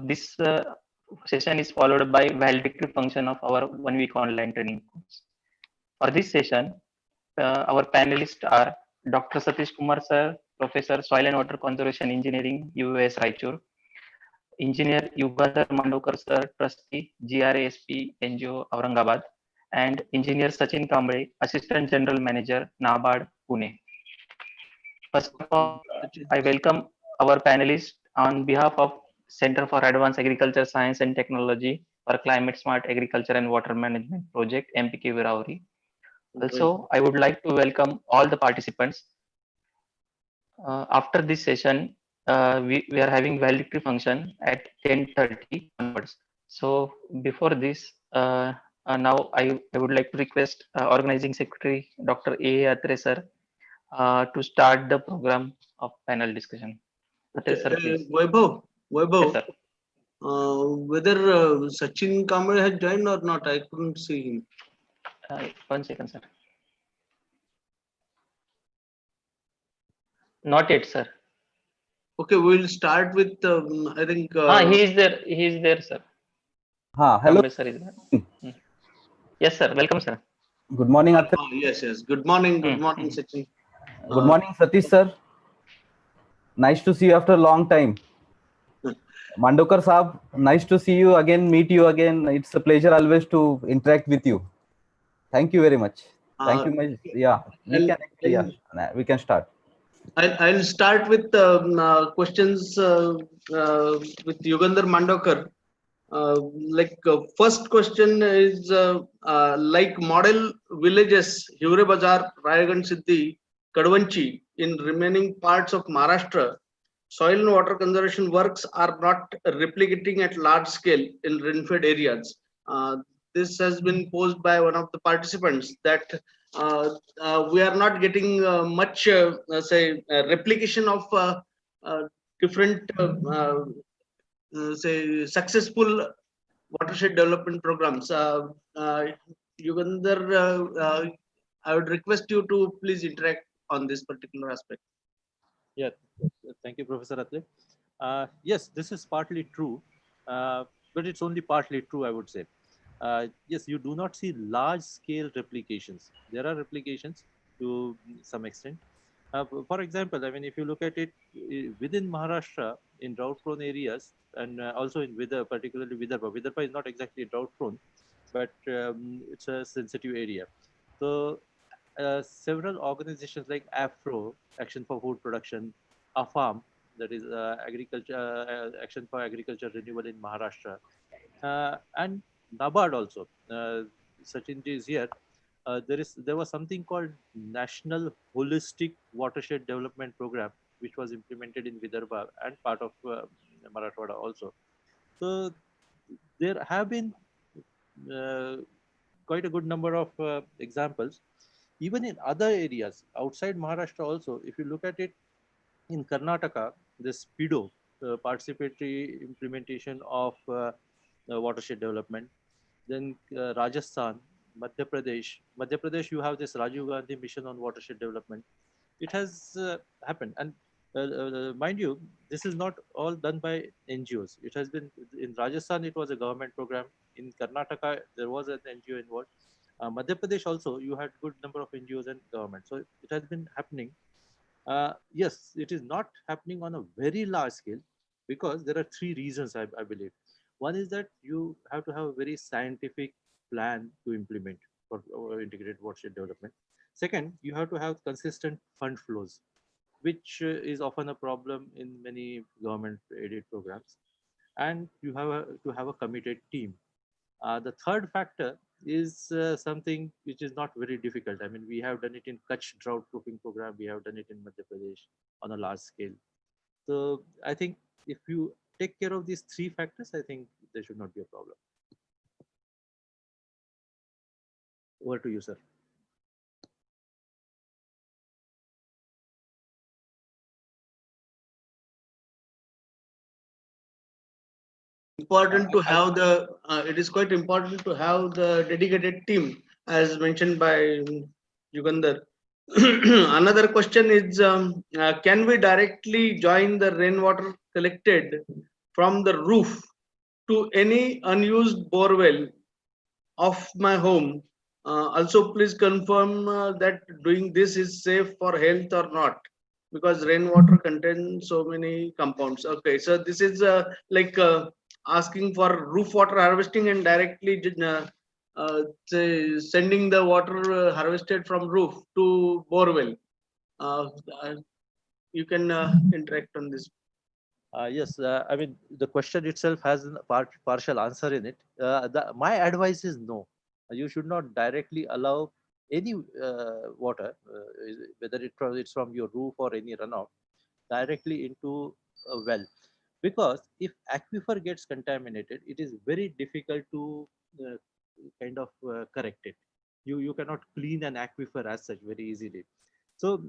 This session is followed by valedictory function of our 1 week online training course. For this session, our panelists are Dr. Satish Kumar Sir, Professor Soil and Water Conservation Engineering, UAS Raichur, Engineer Yugandhar Mandokar Sir, Trustee, GRASP NGO Aurangabad, and Engineer Sachin Kamble, Assistant General Manager, NABARD, Pune. First of all, I welcome our panelists on behalf of Center for Advanced Agriculture Science and Technology for Climate Smart Agriculture and Water Management Project, MPK Virauri. Also, I would like to welcome all the participants. After this session, we are having valedictory function at 10:30 onwards. So before this, now I would like to request Organizing Secretary Dr. A. Atre sir to start the program of panel discussion. Atre sir, please. Vaibhav, Yes, sir. whether Sachin Kamble has joined or not, I couldn't see him. 1 second, sir. Not yet, sir. Okay, we'll start with, I think... he is there. He is there, sir. Hello. Kamble sir is there. Yes, sir. Welcome, sir. Good morning, Atre. yes. Good morning, Sachin. Good morning, Satish sir. Nice to see you after a long time. Mandokar Saab, nice to see you again, meet you again. It's a pleasure always to interact with you. Thank you very much. Thank you. We can start. I'll start with questions with Yugandhar Mandokar. First question is like model villages, Hiwre Bazar, Rayagad Siddhi, Kadwanchi in remaining parts of Maharashtra, soil and water conservation works are not replicating at large scale in rain-fed areas. This has been posed by one of the participants that we are not getting much replication of different successful watershed development programs. Yugandhar, I would request you to please interact on this particular aspect. Yeah, thank you, Professor Atre. Yes, this is partly true, but it's only partly true, I would say. Yes, you do not see large-scale replications. There are replications to some extent. For example, I mean, if you look at it within Maharashtra, in drought-prone areas, and also in particularly Vidarbha. Vidarbha is not exactly drought-prone, but it's a sensitive area. So several organizations like AFRO, Action for Food Production, AFAM, that is Action for Agriculture Renewal in Maharashtra, and NABARD also. Sachin is here. There was something called National Holistic Watershed Development Program, which was implemented in Vidarbha and part of Marathwada also. So there have been quite a good number of examples. Even in other areas outside Maharashtra also, if you look at it in Karnataka, this PIDO, participatory implementation of watershed development. Then Rajasthan, Madhya Pradesh, you have this Rajiv Gandhi Mission on Watershed Development. It has happened. And mind you, this is not all done by NGOs. It has been, in Rajasthan, it was a government program. In Karnataka, there was an NGO involved. Madhya Pradesh also, you had good number of NGOs and government. So it has been happening. Yes, it is not happening on a very large scale because there are three reasons, I believe. One is that you have to have a very scientific plan to implement for integrated watershed development. Second, you have to have consistent fund flows, which is often a problem in many government-aided programs. And you have to have a committed team. The third factor is something which is not very difficult. I mean, we have done it in Kutch drought proofing program. We have done it in Madhya Pradesh on a large scale. So I think if you take care of these three factors, I think there should not be a problem. Over to you, sir. Important to have the, it is quite important to have the dedicated team as mentioned by Yugandhar. Another question is, can we directly join the rainwater collected from the roof to any unused bore well of my home. Also, please confirm that doing this is safe for health or not, because rainwater contains so many compounds. Okay, so this is like asking for roof water harvesting and directly say sending the water harvested from roof to borewell. Uh, uh, you can interact on this. Yes, I mean, the question itself has a partial answer in it. My advice is no. You should not directly allow any water, whether it's from your roof or any runoff, directly into a well. Because if aquifer gets contaminated, it is very difficult to uh, kind of correct it. You cannot clean an aquifer as such very easily. So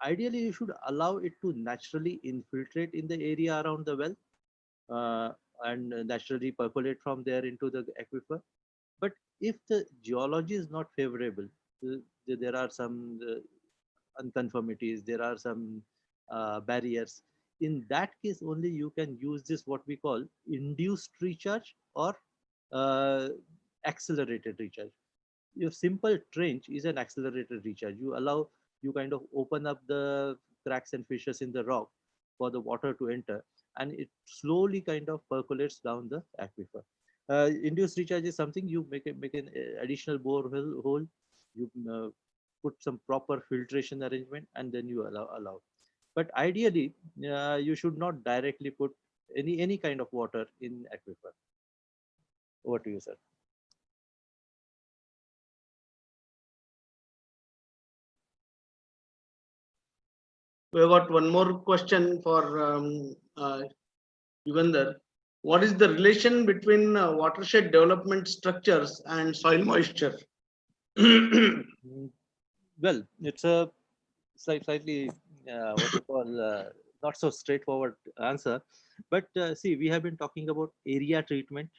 ideally, you should allow it to naturally infiltrate in the area around the well uh, and naturally percolate from there into the aquifer. But if the geology is not favorable, there are some unconformities, there are some barriers. In that case, only you can use this what we call induced recharge or uh, accelerated recharge. Your simple trench is an accelerated recharge. You kind of open up the cracks and fissures in the rock for the water to enter, and it slowly kind of percolates down the aquifer. Induced recharge is something you make an additional borehole hole, you put some proper filtration arrangement, and then you allow. But ideally, you should not directly put any kind of water in aquifer. Over to you, sir. We have got one more question for Yugandhar. What is the relation between watershed development structures and soil moisture? Mm, Well, it's a slightly what you call not so straightforward answer, but see, we have been talking about area treatment,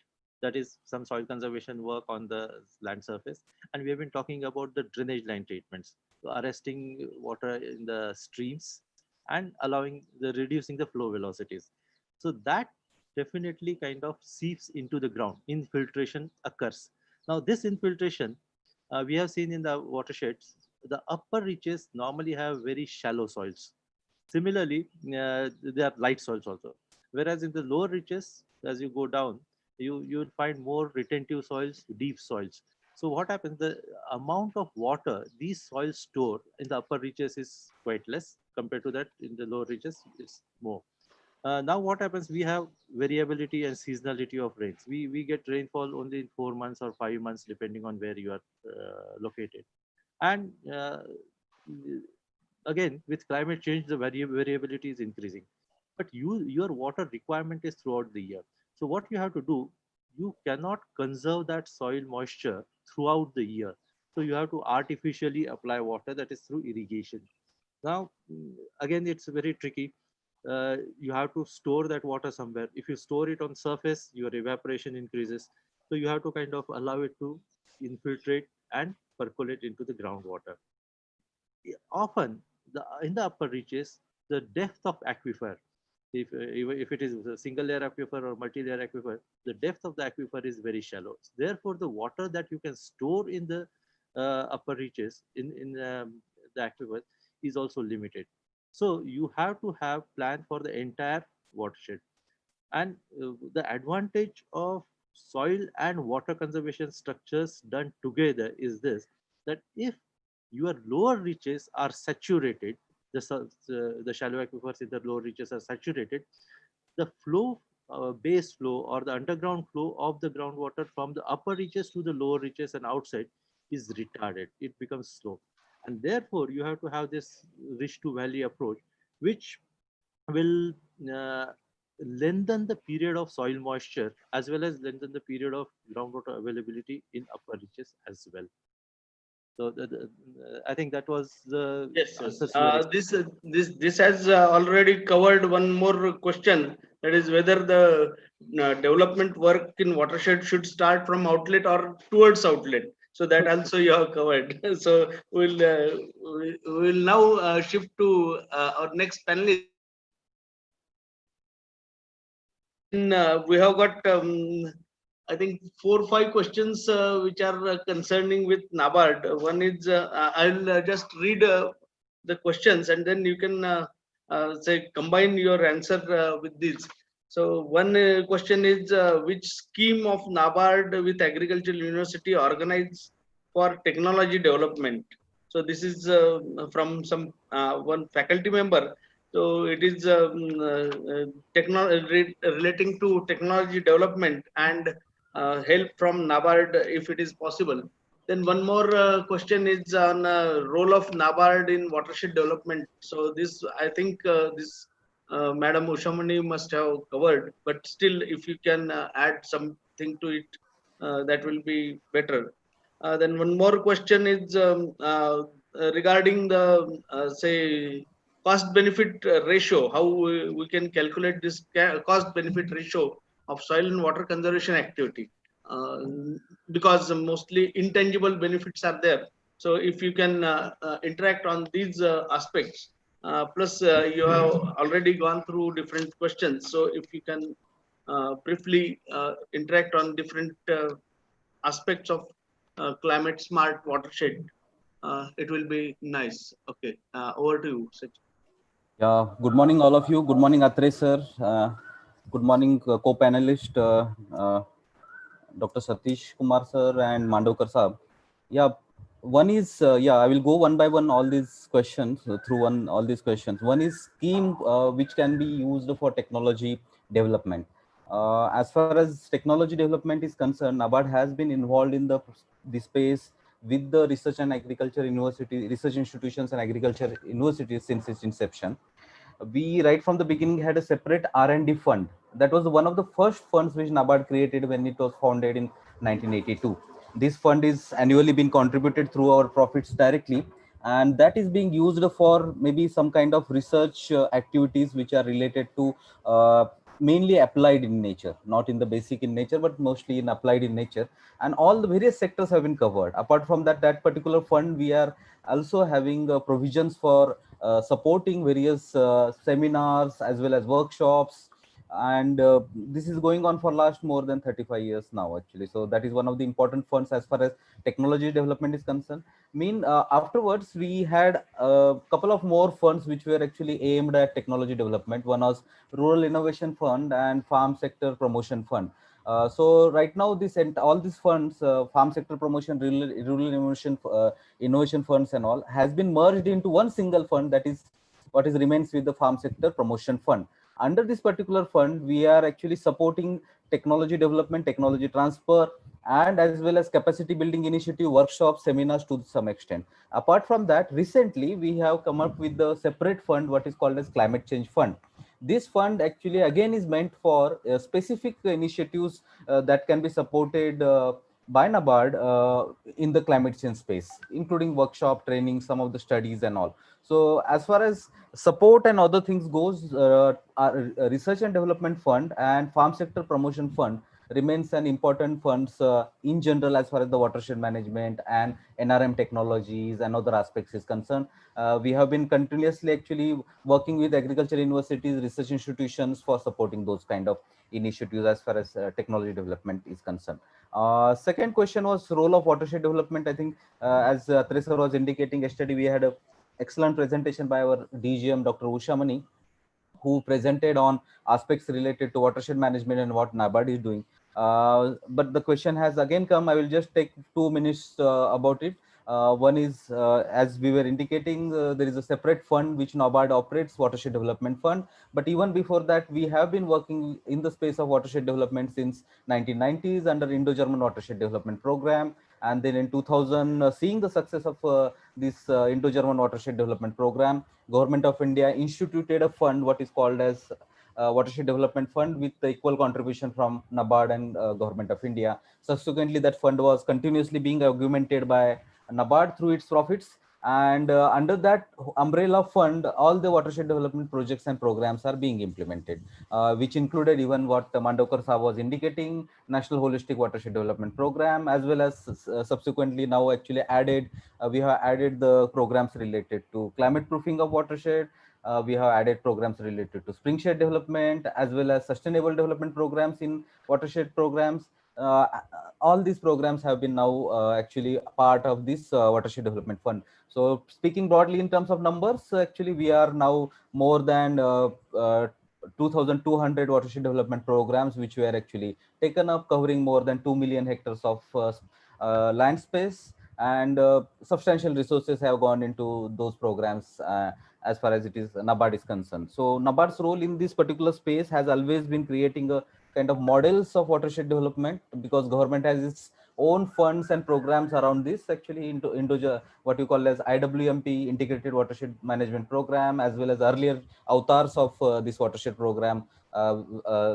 that is some soil conservation work on the land surface, and we have been talking about the drainage line treatments, so arresting water in the streams and allowing the reducing the flow velocities. So that definitely kind of seeps into the ground. Infiltration occurs. Now, this infiltration we have seen in the watersheds, the upper reaches normally have very shallow soils. Similarly, they are light soils also. Whereas in the lower reaches, as you go down, you'll find more retentive soils, deep soils. So what happens? The amount of water these soils store in the upper reaches is quite less compared to that in the lower reaches. It's more. Now what happens? We have variability and seasonality of rains. We get rainfall only in 4 months or 5 months, depending on where you are located. And again, with climate change, the variability is increasing. But your water requirement is throughout the year. So what you have to do, you cannot conserve that soil moisture throughout the year. So you have to artificially apply water, that is through irrigation. Now, again, it's very tricky. You have to store that water somewhere. If you store it on surface, your evaporation increases. So you have to kind of allow it to infiltrate and percolate into the groundwater. Often, in the upper reaches, the depth of aquifer, if it is a single layer aquifer or multi-layer aquifer, the depth of the aquifer is very shallow. Therefore, the water that you can store in the upper reaches in the aquifer is also limited. So you have to have plan for the entire watershed. And the advantage of soil and water conservation structures done together is this, that if your lower reaches are saturated, the shallow aquifers in the lower reaches are saturated, the flow, base flow or the underground flow of the groundwater from the upper reaches to the lower reaches and outside is retarded. It becomes slow. And therefore, you have to have this rich to valley approach, which will uh, lengthen the period of soil moisture as well as lengthen the period of groundwater availability in upper reaches as well. So I think that was the Yes, yes. answer to your. This has already covered one more question. That is whether the development work in watershed should start from outlet or towards outlet. So that also you have covered. So we'll now shift to our next panelist. We have got, I think, 4 or 5 questions which are concerning with NABARD. One is, I'll just read the questions, and then you can say combine your answer with these. So one question is, which scheme of NABARD with Agricultural University organized for technology development? So this is from some one faculty member. So it is relating to technology development and help from NABARD if it is possible. Then one more question is on role of NABARD in watershed development. So this, I think, this Madam Ushamani must have covered, but still, if you can add something to it, that will be better. Then one more question is regarding the say cost benefit ratio, how we can calculate this cost benefit ratio of soil and water conservation activity, because mostly intangible benefits are there. So if you can interact on these aspects, plus you have already gone through different questions, so if you can briefly interact on different aspects of climate smart watershed, it will be nice. Okay, over to you, Sachin. Yeah, good morning, all of you. Good morning, Atre sir. Good morning, co-panelist, Dr. Satish Kumar sir and Mandokar sahab. Yeah, one is, I will go one by one all these questions all these questions. One is scheme which can be used for technology development. As far as technology development is concerned, NABARD has been involved in the space with the research and agriculture university, research institutions and agriculture universities since its inception. We right from the beginning had a separate R&D fund. That was one of the first funds which NABARD created when it was founded in 1982. This fund is annually being contributed through our profits directly, and that is being used for maybe some kind of research activities which are related to mainly applied in nature, not in the basic in nature, but mostly in applied in nature. And all the various sectors have been covered. Apart from that, that particular fund, we are also having provisions for supporting various seminars as well as workshops, and this is going on for last more than 35 years now actually. So that is one of the important funds as far as technology development is concerned. Afterwards we had a couple of more funds which were actually aimed at technology development. One was rural innovation fund and farm sector promotion fund. So right now all these funds, farm sector promotion, rural innovation funds and all, has been merged into one single fund, that is what is remains with the farm sector promotion fund. Under this particular fund, we are actually supporting technology development, technology transfer, and as well as capacity building initiative, workshops, seminars to some extent. Apart from that, recently we have come up with the separate fund, what is called as climate change fund. This fund actually again is meant for specific initiatives that can be supported by NABARD in the climate change space, including workshop, training, some of the studies and all. So as far as support and other things goes, our research and development fund and farm sector promotion fund remains an important funds in general as far as the watershed management and NRM technologies and other aspects is concerned. We have been continuously actually working with agriculture universities, research institutions for supporting those kind of initiatives as far as technology development is concerned. Second question was role of watershed development. I think as Theresa was indicating yesterday, we had a excellent presentation by our DGM, Dr. Ushamani, who presented on aspects related to watershed management and what NABARD is doing. But the question has again come. I will just take 2 minutes about it. One is, as we were indicating, there is a separate fund which NABARD operates, Watershed Development Fund. But even before that, we have been working in the space of watershed development since 1990s under Indo-German Watershed Development Program. And then in 2000, seeing the success of this Indo-German Watershed Development Program, Government of India instituted a fund, what is called as Watershed Development Fund, with the equal contribution from NABARD and Government of India. Subsequently, that fund was continuously being augmented by NABARD through its profits. And under that umbrella fund, all the watershed development projects and programs are being implemented, which included even what Mandokar Saab was indicating, National Holistic Watershed Development Program, as well as subsequently now actually added, we have added the programs related to climate proofing of watershed, we have added programs related to spring shade development as well as sustainable development programs in watershed programs. All these programs have been now actually part of this watershed development fund. So speaking broadly in terms of numbers, actually we are now more than 2,200 watershed development programs which were actually taken up, covering more than 2 million hectares of land space, and substantial resources have gone into those programs as far as it is NABARD is concerned. So NABARD's role in this particular space has always been creating a kind of models of watershed development, because government has its own funds and programs around this, actually into what you call as IWMP, Integrated Watershed Management Program, as well as earlier avatars of this watershed program.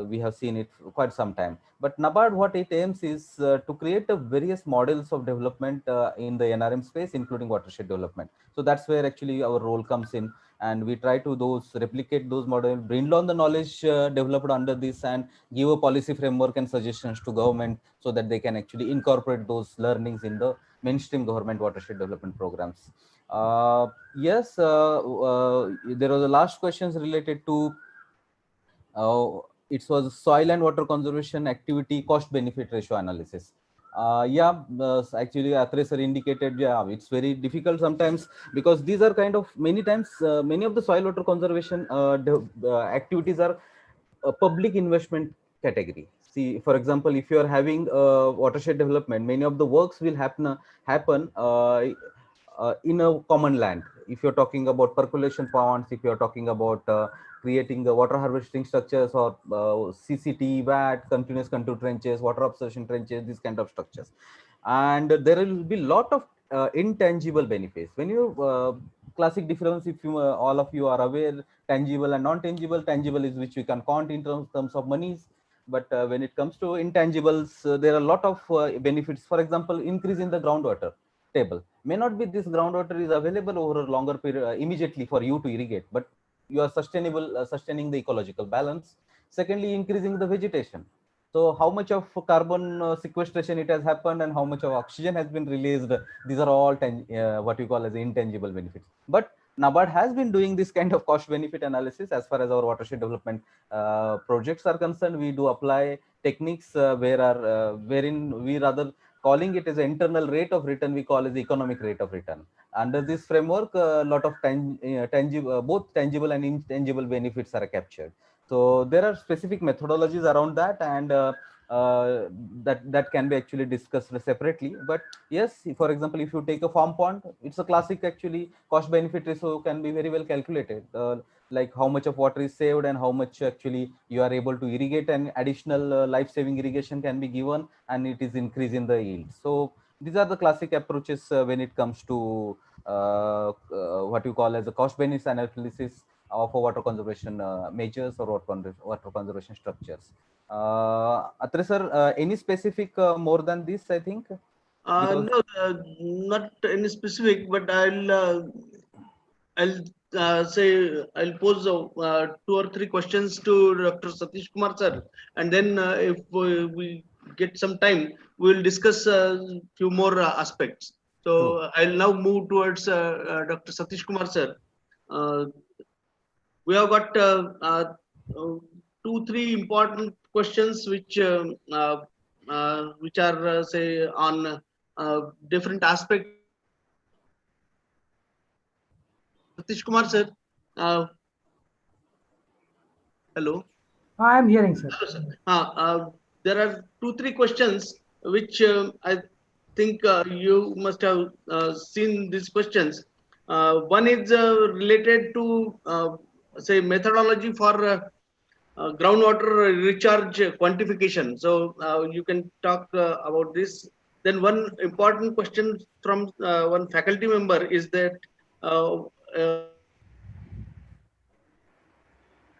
We have seen it for quite some time. But NABARD, what it aims is to create various models of development in the NRM space, including watershed development. So that's where actually our role comes in, and we try to replicate those models, bring down the knowledge developed under this, and give a policy framework and suggestions to government so that they can actually incorporate those learnings in the mainstream government watershed development programs. Yes, there was a last questions related to it was soil and water conservation activity cost benefit ratio analysis. Actually Atre sir indicated, yeah, it's very difficult sometimes, because these are kind of many times many of the soil water conservation activities are a public investment category. See, for example, if you are having watershed development, many of the works will happen in a common land. If you're talking about percolation ponds, if you're talking about creating the water harvesting structures, or CCT, VAT, continuous contour trenches, water absorption trenches, these kind of structures. And there will be lot of intangible benefits. When you classic difference, if you all of you are aware, tangible and non-tangible. Tangible is which we can count in terms of monies, but when it comes to intangibles, there are a lot of benefits. For example, increase in the groundwater table. May not be this groundwater is available over a longer period immediately for you to irrigate, but you are sustaining the ecological balance. Secondly, increasing the vegetation. So how much of carbon sequestration it has happened, and how much of oxygen has been released, these are all what you call as intangible benefits. But NABARD has been doing this kind of cost benefit analysis as far as our watershed development projects are concerned. We do apply techniques wherein we rather calling it as an internal rate of return, we call as the economic rate of return. Under this framework, a lot of tangible, both tangible and intangible benefits are captured. So there are specific methodologies around that, and that can be actually discussed separately. But yes, for example, if you take a farm pond, it's a classic actually cost benefit ratio can be very well calculated. Like how much of water is saved and how much actually you are able to irrigate, and additional life-saving irrigation can be given, and it is increasing the yield. So these are the classic approaches when it comes to what you call as a cost benefit analysis of a water conservation measures or water conservation structures. Atre sir, any specific more than this, I think? Because No, not any specific, but I'll pose 2 or 3 questions to Dr. Satish Kumar sir, and then if we get some time, we will discuss a few more aspects. So I'll now move towards Dr. Satish Kumar sir. We have got 2, 3 important questions which are say on different aspects. Satish Kumar sir, hello. I am hearing, sir. Hello, sir. There are 2, 3 questions which I think you must have seen these questions. One is related to say methodology for groundwater recharge quantification. So you can talk about this. Then one important question from one faculty member is that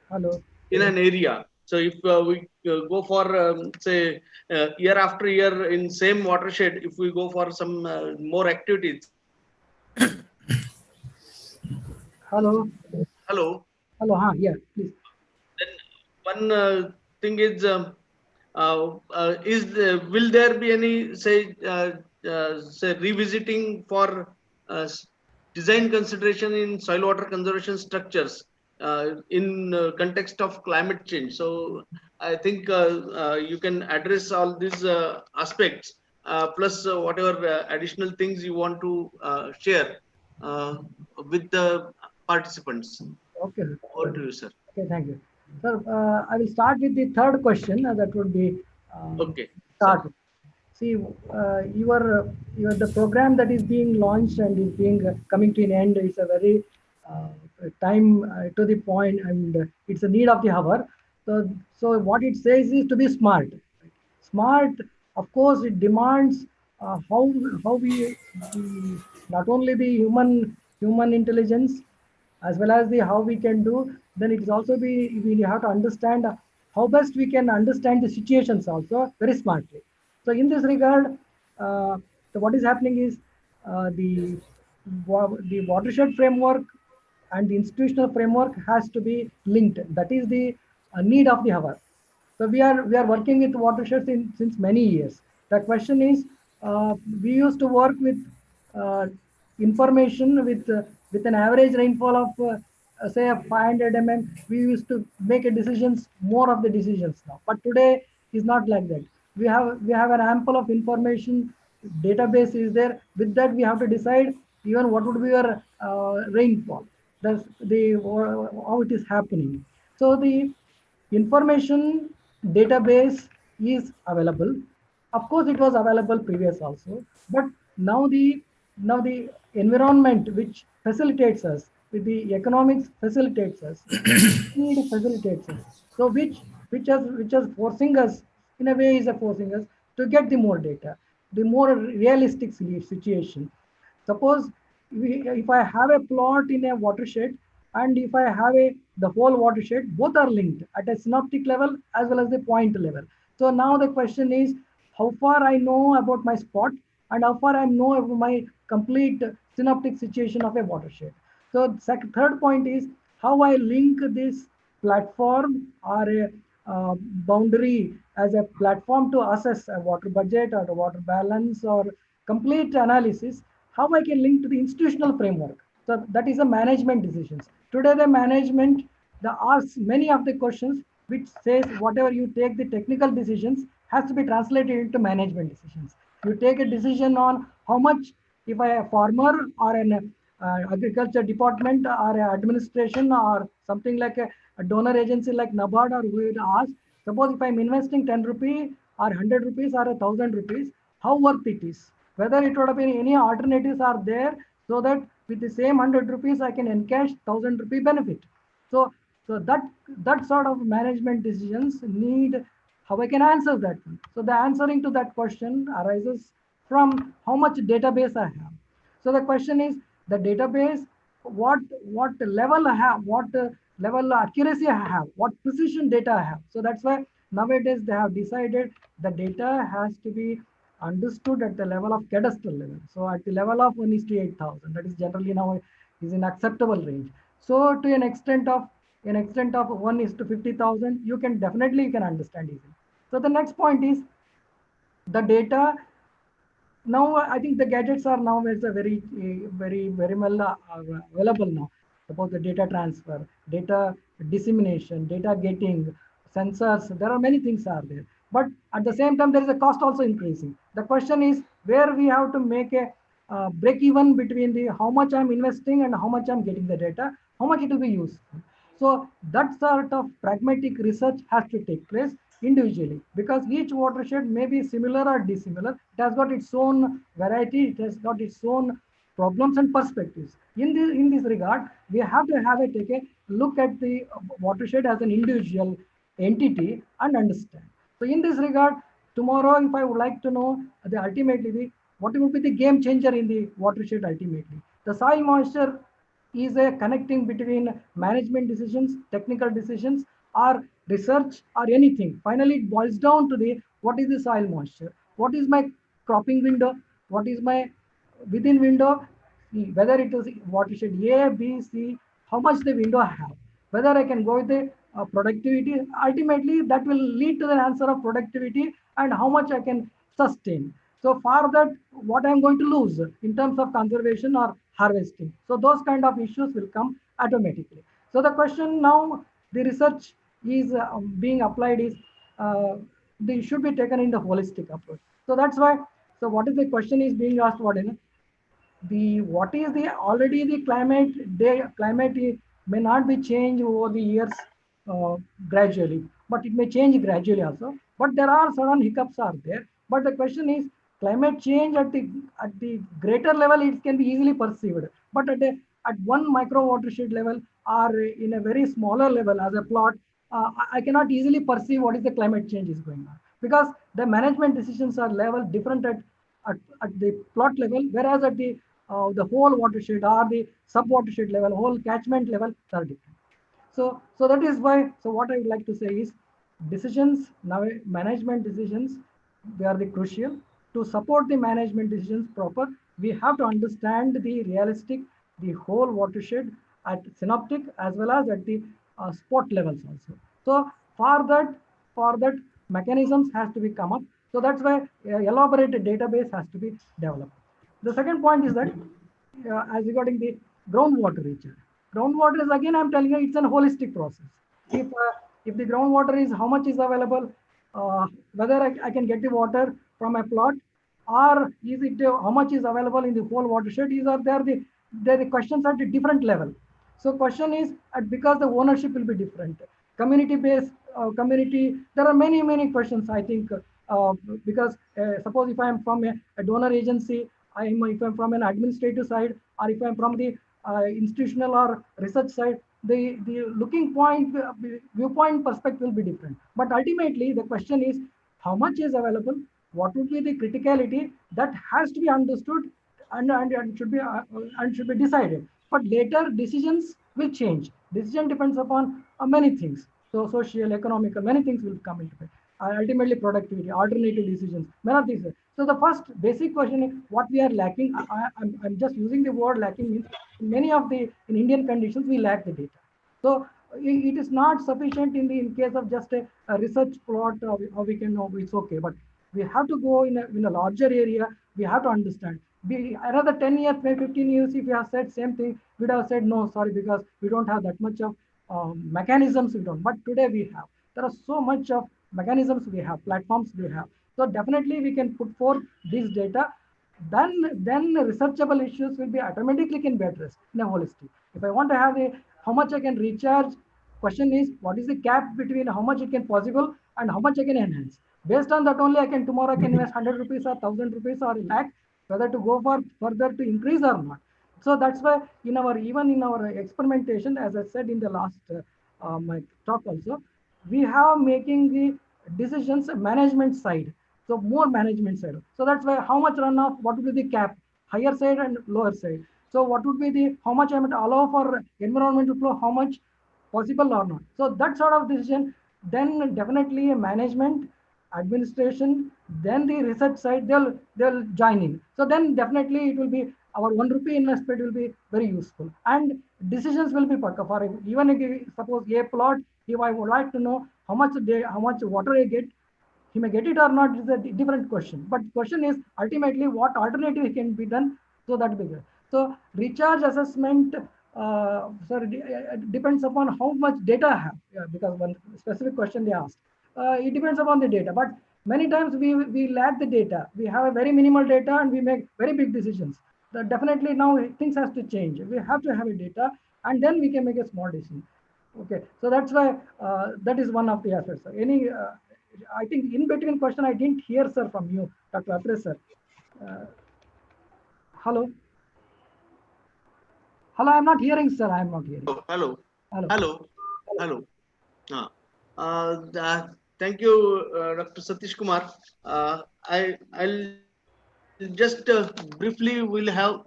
Hello. in an area. So if we go for say year after year in same watershed, if we go for some more activities. Hello. Hello. Hello. Yeah, please. Then one thing is will there be any say revisiting for design consideration in soil water conservation structures in context of climate change. So I think you can address all these aspects, plus whatever additional things you want to share with the participants. Okay. Over to you, sir. Okay, thank you. Sir, I will start with the third question. That would be Okay, sir. start. See, the program that is being launched and is being coming to an end is a very uh, time to the point, and it's a need of the hour. So what it says is to be smart. Smart, of course, it demands how we not only the human intelligence as well as the how we can do. Then it's also be we have to understand how best we can understand the situations also very smartly. So in this regard, so what is happening is the watershed framework and the institutional framework has to be linked. That is the need of the hour. So we are working with watersheds since many years. The question is, we used to work with uh, information with an average rainfall of say a 500 mm. We used to make a decisions more of the decisions now. But today is not like that. We have an ample of information. Database is there. With that, we have to decide even what would be your rainfall. That's the how it is happening. So the information database is available. Of course it was available previous also, but now the environment which facilitates us with the economics facilitates us, need facilitates us, so which is forcing us, in a way is forcing us to get the more data, the more realistic situation. Suppose if I have a plot in a watershed, and if I have the whole watershed, both are linked at a synoptic level as well as the point level. So now the question is how far I know about my spot and how far I know about my complete synoptic situation of a watershed. So third point is how I link this platform or a boundary as a platform to assess a water budget or a water balance or complete analysis, how I can link to the institutional framework. So that is a management decisions. Today, the management asks many of the questions which says whatever you take the technical decisions has to be translated into management decisions. You take a decision on how much, if I a farmer or an agriculture department or a administration or something like a donor agency like NABARD, or we would ask, suppose if I'm investing 10 rupees or 100 rupees or 1,000 rupees, how worth it is, whether it would have been any alternatives are there, so that with the same 100 rupees I can encash 1,000 rupee benefit. So that sort of management decisions need how I can answer that one. So the answering to that question arises from how much database I have. So the question is the database, what level I have, what level accuracy I have, what precision data I have. So that's why nowadays they have decided the data has to be understood at the level of cadastral level. So at the level of 1:8,000, that is generally now is in acceptable range. So to an extent of 1:50,000, you can understand easily. So the next point is the data. Now I think the gadgets are now is a very well available now. Suppose the data transfer, data dissemination, data getting, sensors. There are many things are there, but at the same time there is a cost also increasing. The question is where we have to make a break even between the how much I'm investing and how much I'm getting the data, how much it will be useful. So that sort of pragmatic research has to take place individually, because each watershed may be similar or dissimilar. It has got its own variety, it has got its own problems and perspectives. In this regard, we have to take a look at the watershed as an individual entity and understand. So in this regard, tomorrow, if I would like to know what will be the game changer in the watershed ultimately, the soil moisture is a connecting between management decisions, technical decisions, or research or anything. Finally, it boils down to the what is the soil moisture, what is my cropping window, what is my within window, whether it is watershed A, B, C, how much the window I have, whether I can go with the productivity. Ultimately, that will lead to the answer of productivity and how much I can sustain. So for that, what I'm going to lose in terms of conservation or harvesting. So those kind of issues will come automatically. So the question now, the research is being applied is they should be taken in the holistic approach. So that's why. So what is the question is being asked? What is the what is the already the climate may not be changed over the years gradually, but it may change gradually also. But there are certain hiccups are there. But the question is climate change at the greater level it can be easily perceived, but at one micro watershed level or in a very smaller level as a plot, I cannot easily perceive what is the climate change is going on, because the management decisions are level different at the plot level, whereas at the whole watershed or the sub watershed level, whole catchment level are different. So that is why. So what I would like to say is, decisions now, management decisions, they are the crucial. To support the management decisions proper, we have to understand the realistic, the whole watershed at synoptic as well as at the spot levels also. So for that mechanisms has to be come up. So that's why elaborated database has to be developed. The second point is that as regarding the groundwater recharge. Groundwater is, again, I'm telling you, it's an holistic process. If the groundwater is how much is available, whether I can get the water from a plot, or is it how much is available in the whole watershed, these are there the questions at a different level. So question is because the ownership will be different, community based, community, there are many questions, I think, because suppose if I am from a donor agency, if I'm from an administrative side, or if I'm from the institutional or research side, the looking point, viewpoint perspective will be different. But ultimately, the question is how much is available, what would be the criticality that has to be understood and should be decided. But later decisions will change. Decision depends upon many things. So social, economical, many things will come into play. Ultimately, productivity, alternative decisions, many of these. So the first basic question is what we are lacking. I'm just using the word lacking means many of the in Indian conditions we lack the data. So it is not sufficient in case of just a research plot, or we can know it's okay. But we have to go in a larger area. We have to understand. Another 10 years, maybe 15 years, if you have said same thing, we'd have said no, sorry, because we don't have that much of mechanisms. We don't. But today we have. There are so much of mechanisms we have, platforms we have. So definitely we can put forth this data. Then researchable issues will be automatically can be addressed in a holistic. If I want to have how much I can recharge, question is what is the gap between how much it can possible and how much I can enhance. Based on that only, I can tomorrow I can invest 100 rupees or 1,000 rupees or a lakh, whether to go for further to increase or not. So that's why even in our experimentation, as I said in the last my talk also, we have making the decisions management side. So more management side. So that's why how much runoff, what would be the cap, higher side and lower side. So what would be the how much I might allow for environmental flow, how much possible or not. So that sort of decision, then definitely a management, administration, then the research side, they'll join in. So then definitely it will be our 1 rupee investment will be very useful, and decisions will be put for even if suppose a plot, if I would like to know how much water I get, he may get it or not is a different question. But question is ultimately what alternative can be done, so that bigger. So recharge assessment, sorry, depends upon how much data I have. Yeah, because one specific question they asked. It depends upon the data, but many times we lack the data. We have a very minimal data and we make very big decisions. That definitely now things has to change. We have to have a data, and then we can make a small decision. Okay, so that's why that is one of the aspects. Any, I think in between question I didn't hear, sir, from you, Dr. Atre, sir. Hello. Hello, I'm not hearing, sir. I'm not hearing. Hello. Hello. Hello. Hello. Thank you, Dr. Satish Kumar. I'll just briefly will have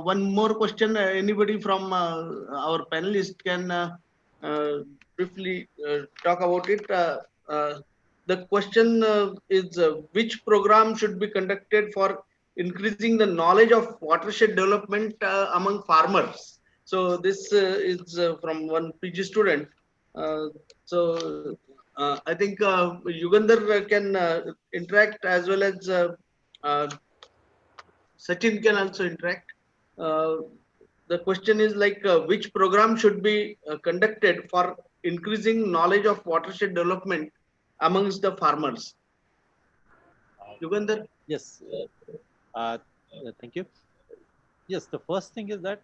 one more question. Anybody from our panelists can briefly talk about it. The question is which program should be conducted for increasing the knowledge of watershed development among farmers? So this is from one PG student. I think Yugandhar can interact, as well as Sachin can also interact. the question is like which program should be conducted for increasing knowledge of watershed development amongst the farmers? Yugandhar? Yes. Uh, Thank you. Yes, the first thing is that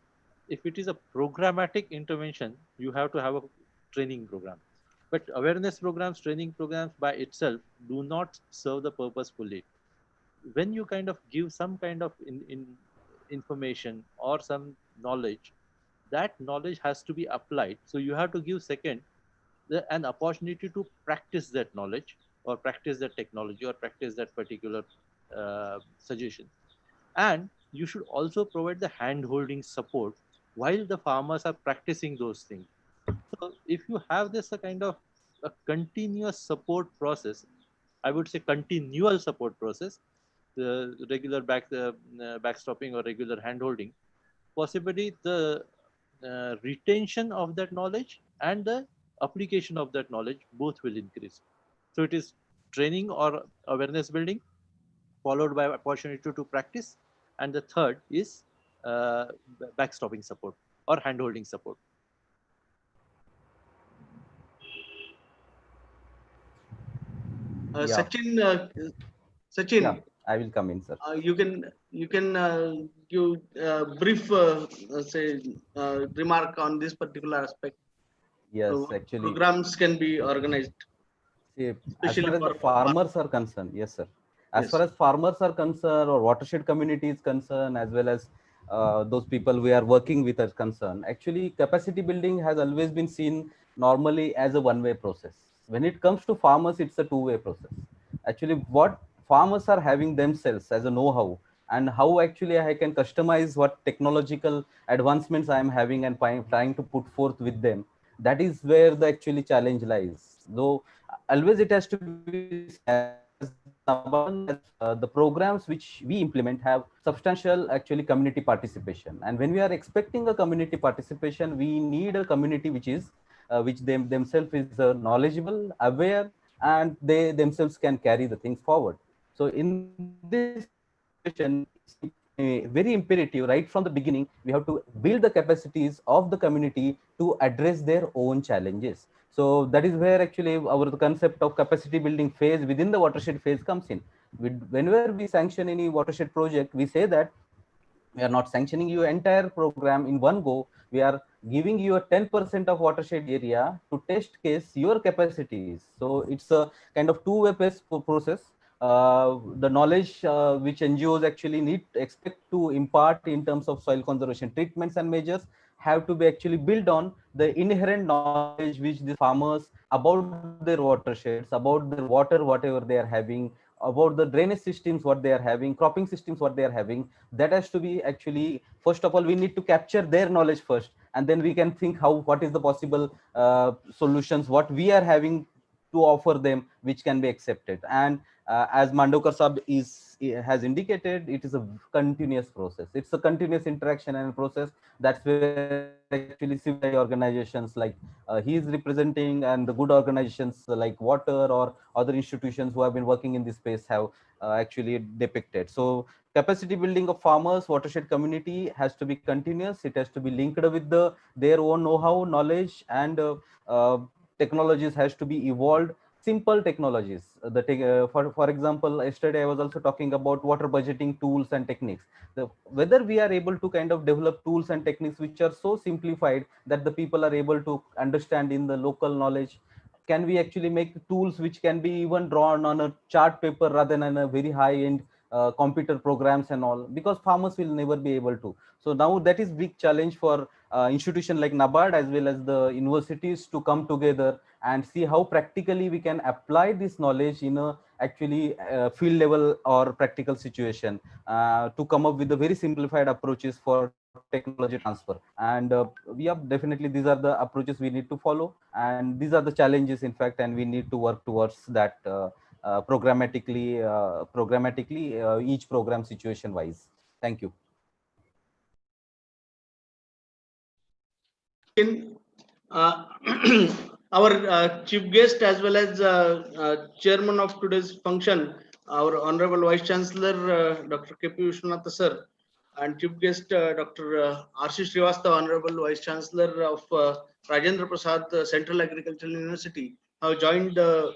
if it is a programmatic intervention, you have to have a training program. But awareness programs, training programs by itself do not serve the purpose fully. When you kind of give some kind of information or some knowledge, that knowledge has to be applied. So you have to give second an opportunity to practice that knowledge or practice that technology or practice that particular suggestion. And you should also provide the hand holding support while the farmers are practicing those things. So if you have this a kind of a continuous support process, I would say continual support process, the regular backstopping or regular hand holding, possibly the retention of that knowledge and the application of that knowledge both will increase. So it is training or awareness building followed by opportunity to practice, and the third is uh, backstopping support or hand holding support. Yeah, Sachin, yeah, Sachin, I will come in, sir. you can give brief say remark on this particular aspect. Yes, What actually, programs can be organized, see, as especially far as the for farmers are concerned, yes, sir. As far yes. as farmers are concerned, or watershed community is concerned, as well as those people we are working with are concerned, actually, capacity building has always been seen normally as a one-way process. When it comes to farmers, it's a two-way process. Actually, what farmers are having themselves as a know-how, and how actually I can customize what technological advancements I am having and trying to put forth with them. That is where the actually challenge lies. Though always it has to be seen as Naban, as the programs which we implement have substantial actually community participation, and when we are expecting a community participation, we need a community which is which themselves is knowledgeable, aware, and they themselves can carry the things forward. So in this situation, it's very imperative right from the beginning. We have to build the capacities of the community to address their own challenges. So that is where actually our concept of capacity building phase within the watershed phase comes in. Whenever we sanction any watershed project, we say that we are not sanctioning you entire program in one go. We are giving you a 10% of watershed area to test case your capacities. So it's a kind of two-way process. The knowledge which NGOs actually need expect to impart in terms of soil conservation treatments and measures have to be actually built on the inherent knowledge which the farmers about their watersheds, about their water, whatever they are having, about the drainage systems what they are having, cropping systems what they are having. That has to be actually, first of all, we need to capture their knowledge first, and then we can think how what is the possible solutions what we are having to offer them which can be accepted. And as Mandokar Sab has indicated, it is a continuous process. It's a continuous interaction and process. That's where actually civil society organizations like he is representing, and the good organizations like Water or other institutions who have been working in this space have actually depicted. So capacity building of farmers, watershed community has to be continuous. It has to be linked with their own know-how, knowledge, and uh, technologies has to be evolved. Simple technologies. For example, yesterday I was also talking about water budgeting tools and techniques. Whether we are able to kind of develop tools and techniques which are so simplified that the people are able to understand in the local knowledge. Can we actually make tools which can be even drawn on a chart paper rather than a very high end computer programs and all, because farmers will never be able to. So now that is big challenge for institution like NABARD as well as the universities to come together and see how practically we can apply this knowledge in a actually field level or practical situation, to come up with the very simplified approaches for technology transfer. And we have definitely, these are the approaches we need to follow, and these are the challenges in fact, and we need to work towards that programmatically each program situation wise. Thank you. In uh, our chief guest as well as chairman of today's function, our honorable vice chancellor Dr. K.P. Vishwanath sir, and chief guest Dr. R.C. Srivastava, Honorable Vice Chancellor of Rajendra Prasad Central Agricultural University, have joined the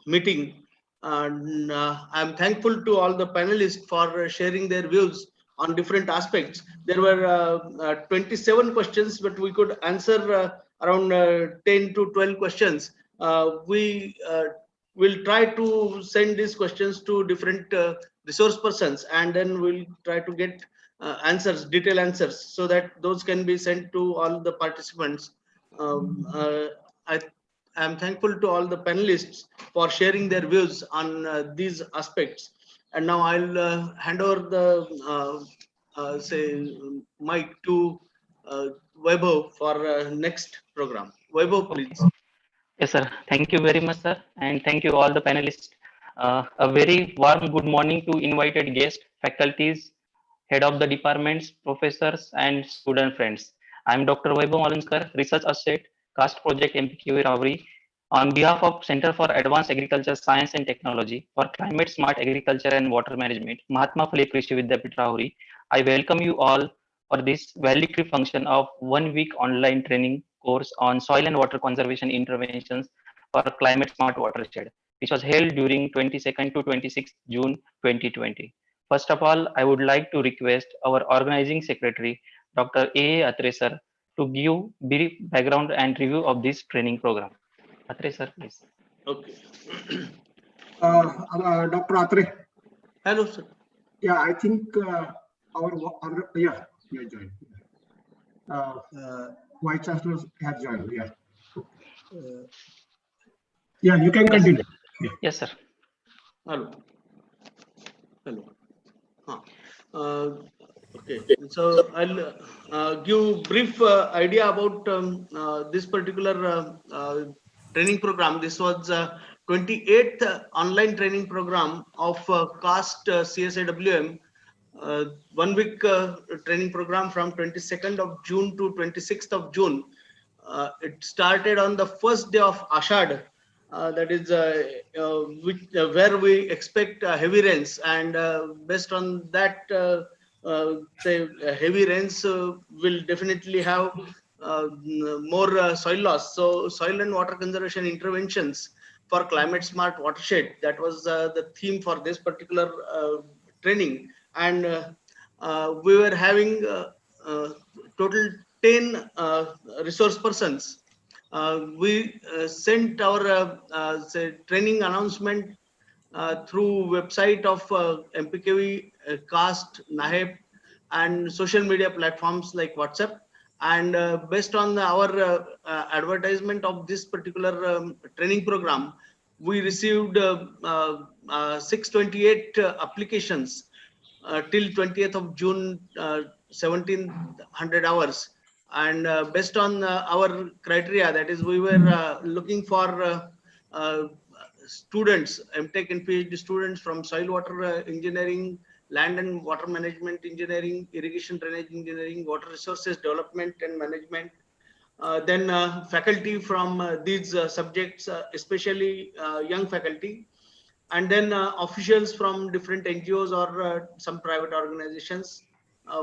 meeting. And I'm thankful to all the panelists for sharing their views on different aspects. There were 27 questions, but we could answer around 10 to 12 questions. We will try to send these questions to different resource persons, and then we'll try to get answers, detailed answers, so that those can be sent to all the participants. I am thankful to all the panelists for sharing their views on these aspects. And now I'll hand over the mic to Vaibhav for next program. Vaibhav, please. Yes, sir. Thank you very much, sir. And thank you all the panelists. A very warm good morning to invited guests, faculties, head of the departments, professors, and student friends. I'm Dr. Vaibhav Malanskar, Research Associate, CAST Project MPQ Rauri. On behalf of Center for Advanced Agriculture Science and Technology for Climate Smart Agriculture and Water Management, Mahatma Phule Krishi Vidyapith Rauri, I welcome you all for this valedictory function of 1 week online training course on soil and water conservation interventions for climate smart watershed, which was held during 22nd to 26th June 2020. First of all, I would like to request our organizing secretary, Dr. A. Atre sir, to give brief background and review of this training program. Atre sir, please. Okay. Dr. Atre. Hello, sir. Yeah, I think joined. Vice Chancellor has joined. Yeah. Yeah, you can continue. Yes, sir. Hello. Okay, so I'll give brief idea about this particular training program. This was 28th online training program of CAST CSAWM, 1 week training program from 22nd of June to 26th of June. It started on the first day of Ashad, that is where we expect heavy rains, and based on that, heavy rains will definitely have more soil loss. So soil and water conservation interventions for climate smart watershed, that was the theme for this particular training. And we were having total 10 resource persons. We sent our training announcement through website of MPKV, CAST, NAHEP, and social media platforms like WhatsApp. And based on our advertisement of this particular training program, we received 628 applications till 20th of June, 1700 hours. And based on our criteria, that is, we were looking for students, MTech and PhD students from soil water engineering, land and water management engineering, irrigation drainage engineering, water resources development and management. Then faculty from these subjects, especially young faculty, and then officials from different NGOs or some private organizations.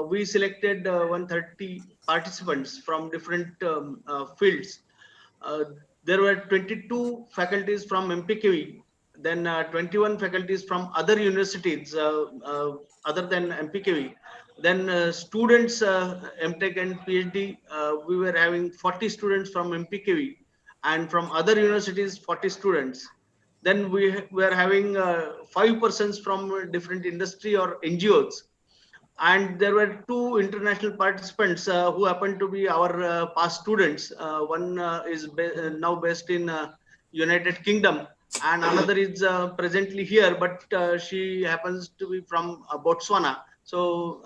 We selected 130 participants from different fields. There were 22 faculties from MPKV, then 21 faculties from other universities other than MPKV. Then students, MTech and PhD, we were having 40 students from MPKV, and from other universities, 40 students. Then we were having 5 persons from different industry or NGOs. And there were 2 international participants who happened to be our past students. One is now based in United Kingdom, and another is presently here, but she happens to be from Botswana. So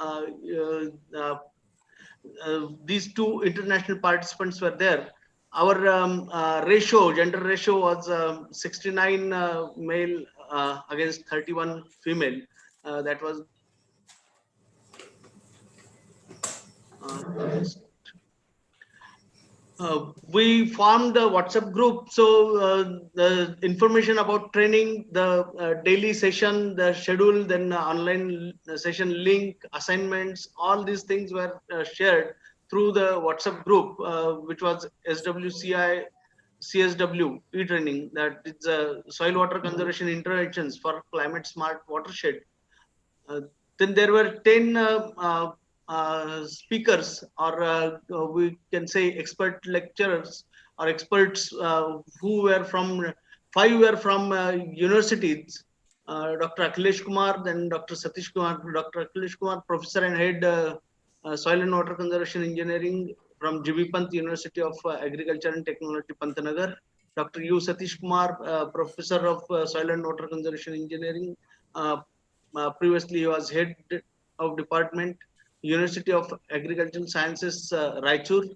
these 2 international participants were there. Our gender ratio was 69 male against 31 female. That was We formed a WhatsApp group. So the information about training, the daily session, the schedule, then online session link, assignments, all these things were shared through the WhatsApp group, which was SWCI CSW e-training, that is soil water conservation interventions for climate smart watershed. Uh, then there were 10 speakers, or we can say expert lecturers or experts, who were from, 5 were from universities. Dr. Akhilesh Kumar, then Dr. Satish Kumar. Dr. Akhilesh Kumar, professor and head soil and water conservation engineering from GB Pant University of Agriculture and Technology, Pantnagar. Dr. U. Satish Kumar, professor of soil and water conservation engineering. Previously, he was head of department, University of Agricultural Sciences, Raichur.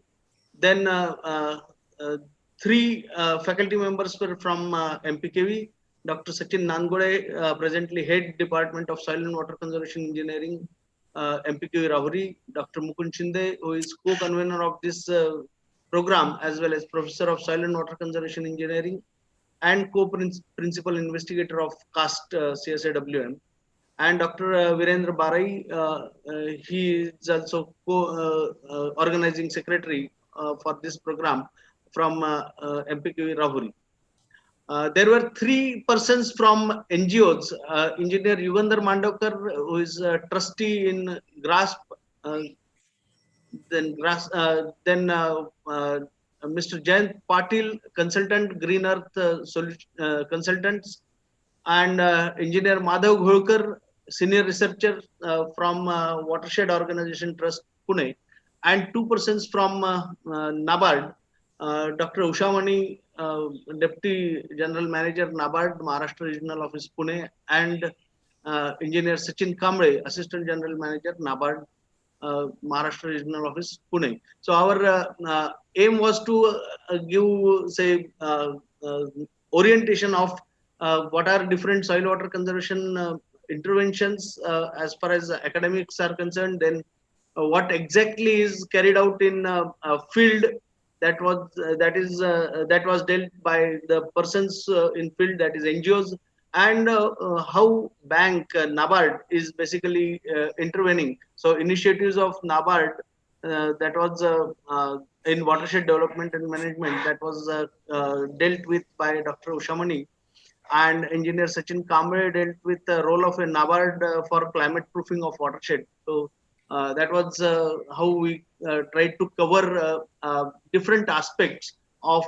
Then 3 faculty members were from MPKV. Dr. Sachin Nangode, presently head department of soil and water conservation engineering, MPKV Rahuri. Dr. Mukund Shinde, who is co-convener of this program, as well as professor of soil and water conservation engineering and co-principal investigator of CAST CSAWM. And Dr. Virendra Barai, he is also organizing secretary for this program from MPKV Rahuri. There were 3 persons from NGOs. Engineer Yugandhar Mandavkar, who is a trustee in GRASP, then Mr. Jayant Patil, consultant, Green Earth Consultants, and engineer Madhav Gholkar, senior researcher from Watershed Organization Trust, Pune, and 2 persons from NABARD, Dr. Ushamani, Deputy General Manager, NABARD, Maharashtra Regional Office, Pune, and engineer Sachin Kamble, Assistant General Manager, NABARD, Maharashtra Regional Office, Pune. So our aim was to give, say, orientation of what are different soil water conservation interventions as far as academics are concerned, then what exactly is carried out in field that was dealt by the persons in field, that is NGOs, and how bank NABARD is basically intervening. So initiatives of NABARD that was in watershed development and management, that was dealt with by Dr. Ushamani, and engineer Sachin Kamble dealt with the role of a NABARD for climate proofing of watershed. So that was how we tried to cover different aspects of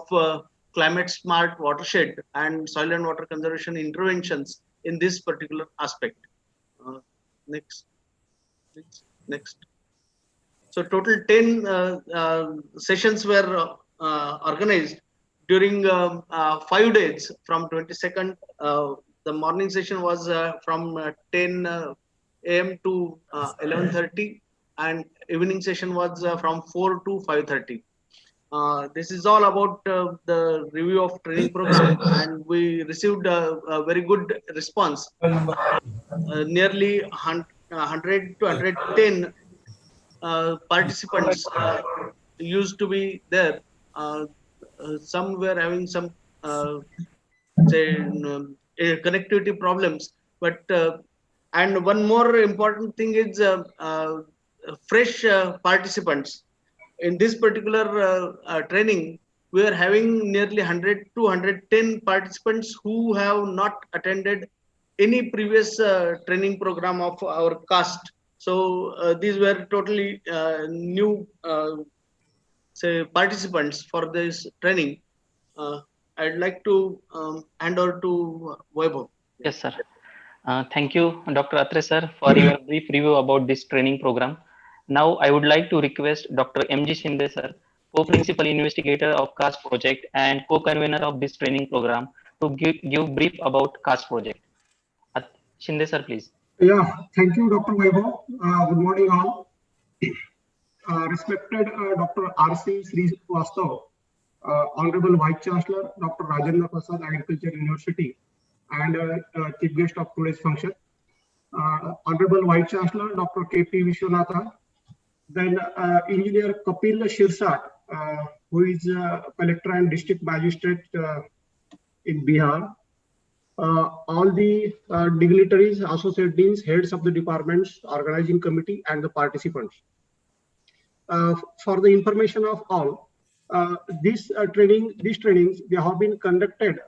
climate smart watershed and soil and water conservation interventions in this particular aspect. Next. So total 10 sessions were organized during 5 days from 22nd. The morning session was from 10 a.m. to 11:30, and evening session was from 4 to 5:30. This is all about the review of training program, and we received a very good response. Nearly 100 to 110 participants used to be there. Some were having some say connectivity problems, but and one more important thing is fresh participants in this particular training. We are having nearly 100 to 110 participants who have not attended any previous training program of our caste. So these were totally new say participants for this training. I'd like to hand over to Vaibhav. Yes, sir. Thank you, Dr. Atre sir, for your brief review about this training program. Now, I would like to request Dr. M.G. Shinde sir, co-principal investigator of CAST project and co-convener of this training program, to give brief about CAST project. Shinde sir, please. Yeah, thank you, Dr. Vaibhav. Good morning, all. Respected Dr. R.C. Srivastav, Honorable Vice Chancellor, Dr. Rajendra Prasad, Agriculture University, and Chief Guest of today's function, Honorable Vice Chancellor, Dr. K.P. Vishwanathan, then Engineer Kapil Shirsat, who is collector and district magistrate in Bihar. All the dignitaries, associate deans, heads of the departments, organizing committee, and the participants. For the information of all, these trainings, they have been conducted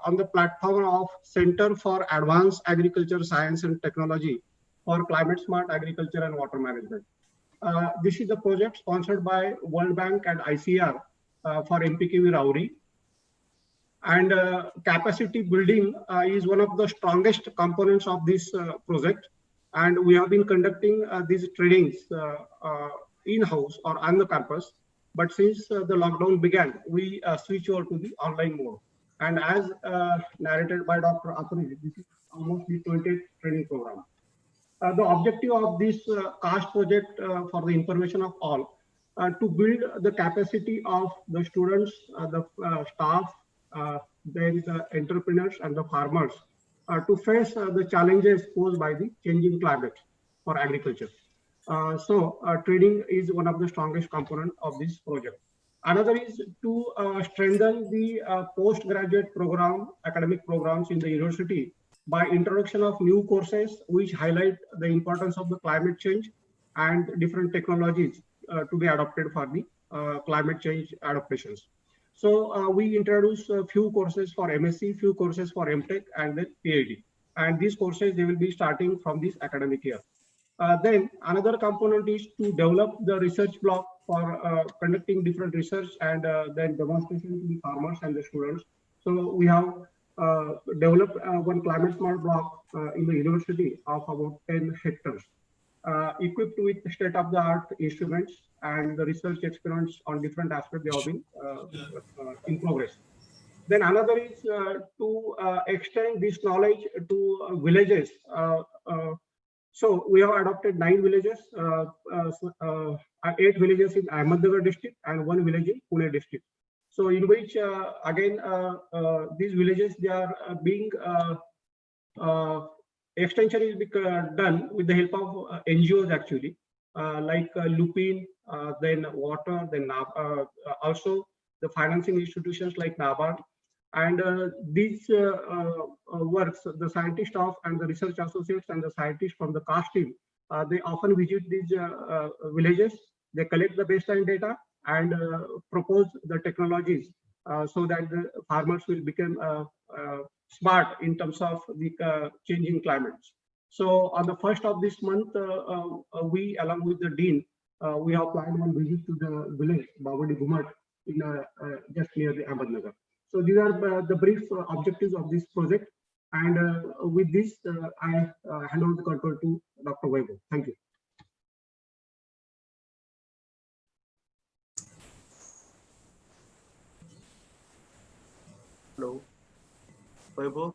on the platform of Center for Advanced Agriculture Science and Technology for Climate Smart Agriculture and Water Management. This is a project sponsored by World Bank and ICR for MPKV Rauri. And capacity building is one of the strongest components of this project. And we have been conducting these trainings in-house or on the campus. But since the lockdown began, we switch over to the online mode. And as narrated by Dr. Apri, this is almost the 20th training program. The objective of this CAST project for the information of all, to build the capacity of the students, the staff, then the entrepreneurs and the farmers to face the challenges posed by the changing climate for agriculture. Training is one of the strongest components of this project. Another is to strengthen the postgraduate program, academic programs in the university by introduction of new courses which highlight the importance of the climate change and different technologies to be adopted for the climate change adaptations. So we introduce a few courses for MSc, few courses for MTech, and then PhD. And these courses, they will be starting from this academic year. Then another component is to develop the research block for conducting different research and then demonstration to the farmers and the students. So we have developed one climate smart block in the university of about 10 hectares, equipped with state-of-the-art instruments and the research experiments on different aspects they have been in progress. Then another is to extend this knowledge to villages. So we have adopted 9 villages, 8 villages in Ahmednagar district and 1 village in Pune district. So in which again these villages, they are being extension is done with the help of NGOs actually, like Lupin, then water, then also the financing institutions like NABARD. And these works, the scientist staff and the research associates and the scientists from the CAST team, they often visit these villages. They collect the baseline data and propose the technologies so that the farmers will become smart in terms of the changing climates. So on the 1st of this month, we, along with the dean, we have planned one visit to the village, Bawadi Gumat, in just near the Ahmednagar. So these are the brief objectives of this project. And with this, I hand over the control to Dr. Vaibhav. Thank you. Hello, Vaibhav.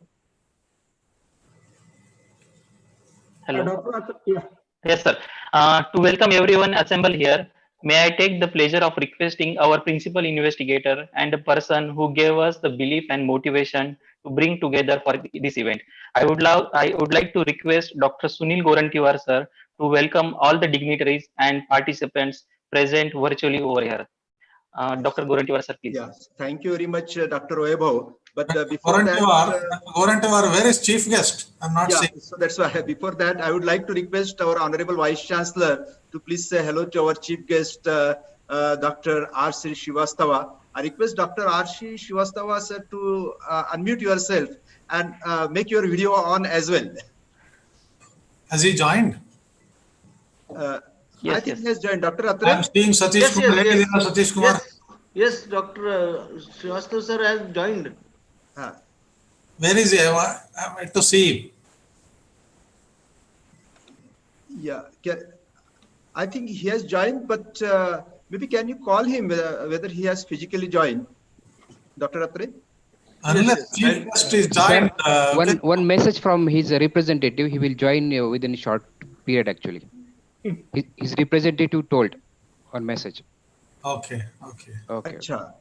Hello. Yeah. Yes, sir. To welcome everyone assembled here, may I take the pleasure of requesting our principal investigator and the person who gave us the belief and motivation to bring together for this event. I would like to request Dr. Sunil Gorantiwar, sir, to welcome all the dignitaries and participants present virtually over here. Dr. Gorantiwar, sir, please. Yes, thank you very much, Dr. Vaibhav. But before Gorantiwar, where is chief guest? I'm not seeing. So that's why before that, I would like to request our Honorable Vice Chancellor to please say hello to our chief guest, Dr. R.C. Srivastava. I request Dr. R.C. Srivastava, sir, to unmute yourself and make your video on as well. Has he joined? Yes, I think he has joined. Dr. Atre? I'm seeing Satish Kumar. Yes. Satish Kumar. Yes, Dr. Srivastava sir has joined. Where is he? I want to see him. Yeah, I think he has joined, but maybe can you call him whether he has physically joined, Dr. Atre? Unless chief guest is joined. One message from his representative, he will join within a short period actually. His representative told on message. Okay. Achha.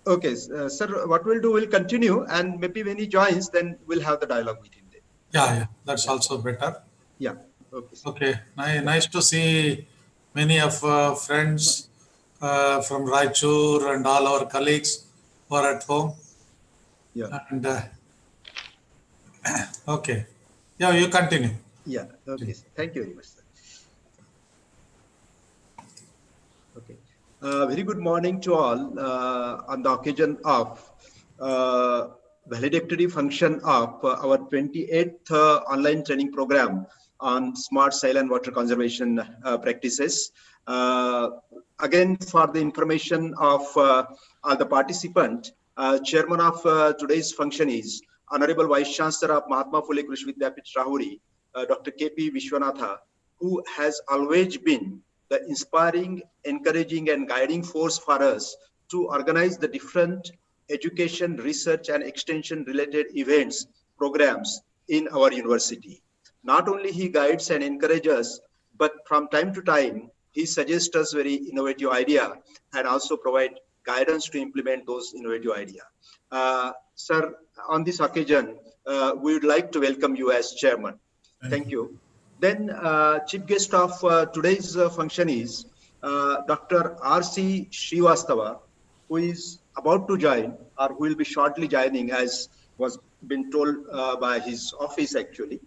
Okay, sir, what we'll do, we'll continue, and maybe when he joins, then we'll have the dialogue with him then. Yeah, that's also better. Yeah, okay. Nice to see many of friends from Raichur and all our colleagues who are at home. Yeah. And okay. Yeah, you continue. Yeah. Okay. Thank you very much, sir. Okay. Very good morning to all on the occasion of valedictory function of our 28th online training program on smart soil and water conservation practices. Again, for the information of all the participants, chairman of today's function is Honorable Vice Chancellor of Mahatma Phule Krishi Vidyapith Rahuri, Dr. K.P. Vishwanatha, who has always been the inspiring, encouraging, and guiding force for us to organize the different education, research, and extension related events, programs in our university. Not only he guides and encourages us, but from time to time, he suggests us very innovative idea and also provide guidance to implement those innovative idea. Sir, on this occasion, we would like to welcome you as chairman. Thank you. Then chief guest of today's function is Dr. R.C. Srivastava, who is about to join or who will be shortly joining, as was been told by his office actually.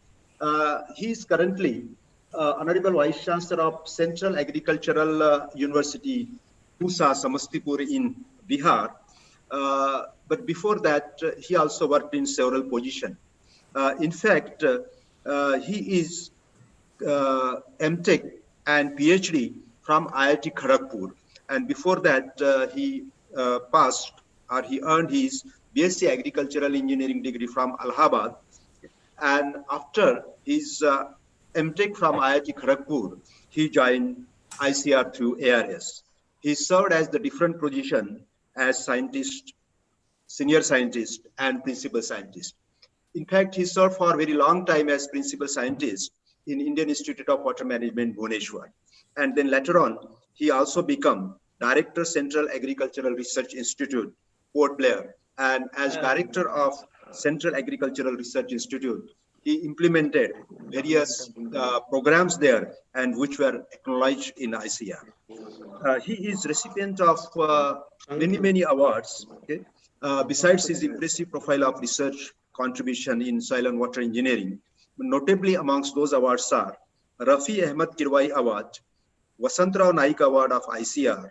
He is currently Honorable Vice Chancellor of Central Agricultural University, Pusa, Samastipur in Bihar. But before that, he also worked in several positions. In fact, he is MTech and PhD from IIT Kharagpur, and before that he passed or he earned his BSc Agricultural Engineering degree from Allahabad, and after his MTech from IIT Kharagpur, he joined ICR through ARS. He served as the different position as scientist, senior scientist, and principal scientist. In fact, he served for a very long time as principal scientist in Indian Institute of Water Management, Bhubaneswar. And then later on, he also became Director, Central Agricultural Research Institute, Port Blair. And as Director of Central Agricultural Research Institute, he implemented various programs there and which were acknowledged in ICR. He is recipient of many awards. Okay? Besides his impressive profile of research contribution in soil and water engineering, notably amongst those awards are Rafi Ahmed Kirwai Award, Vasantrao Naik Award of ICR,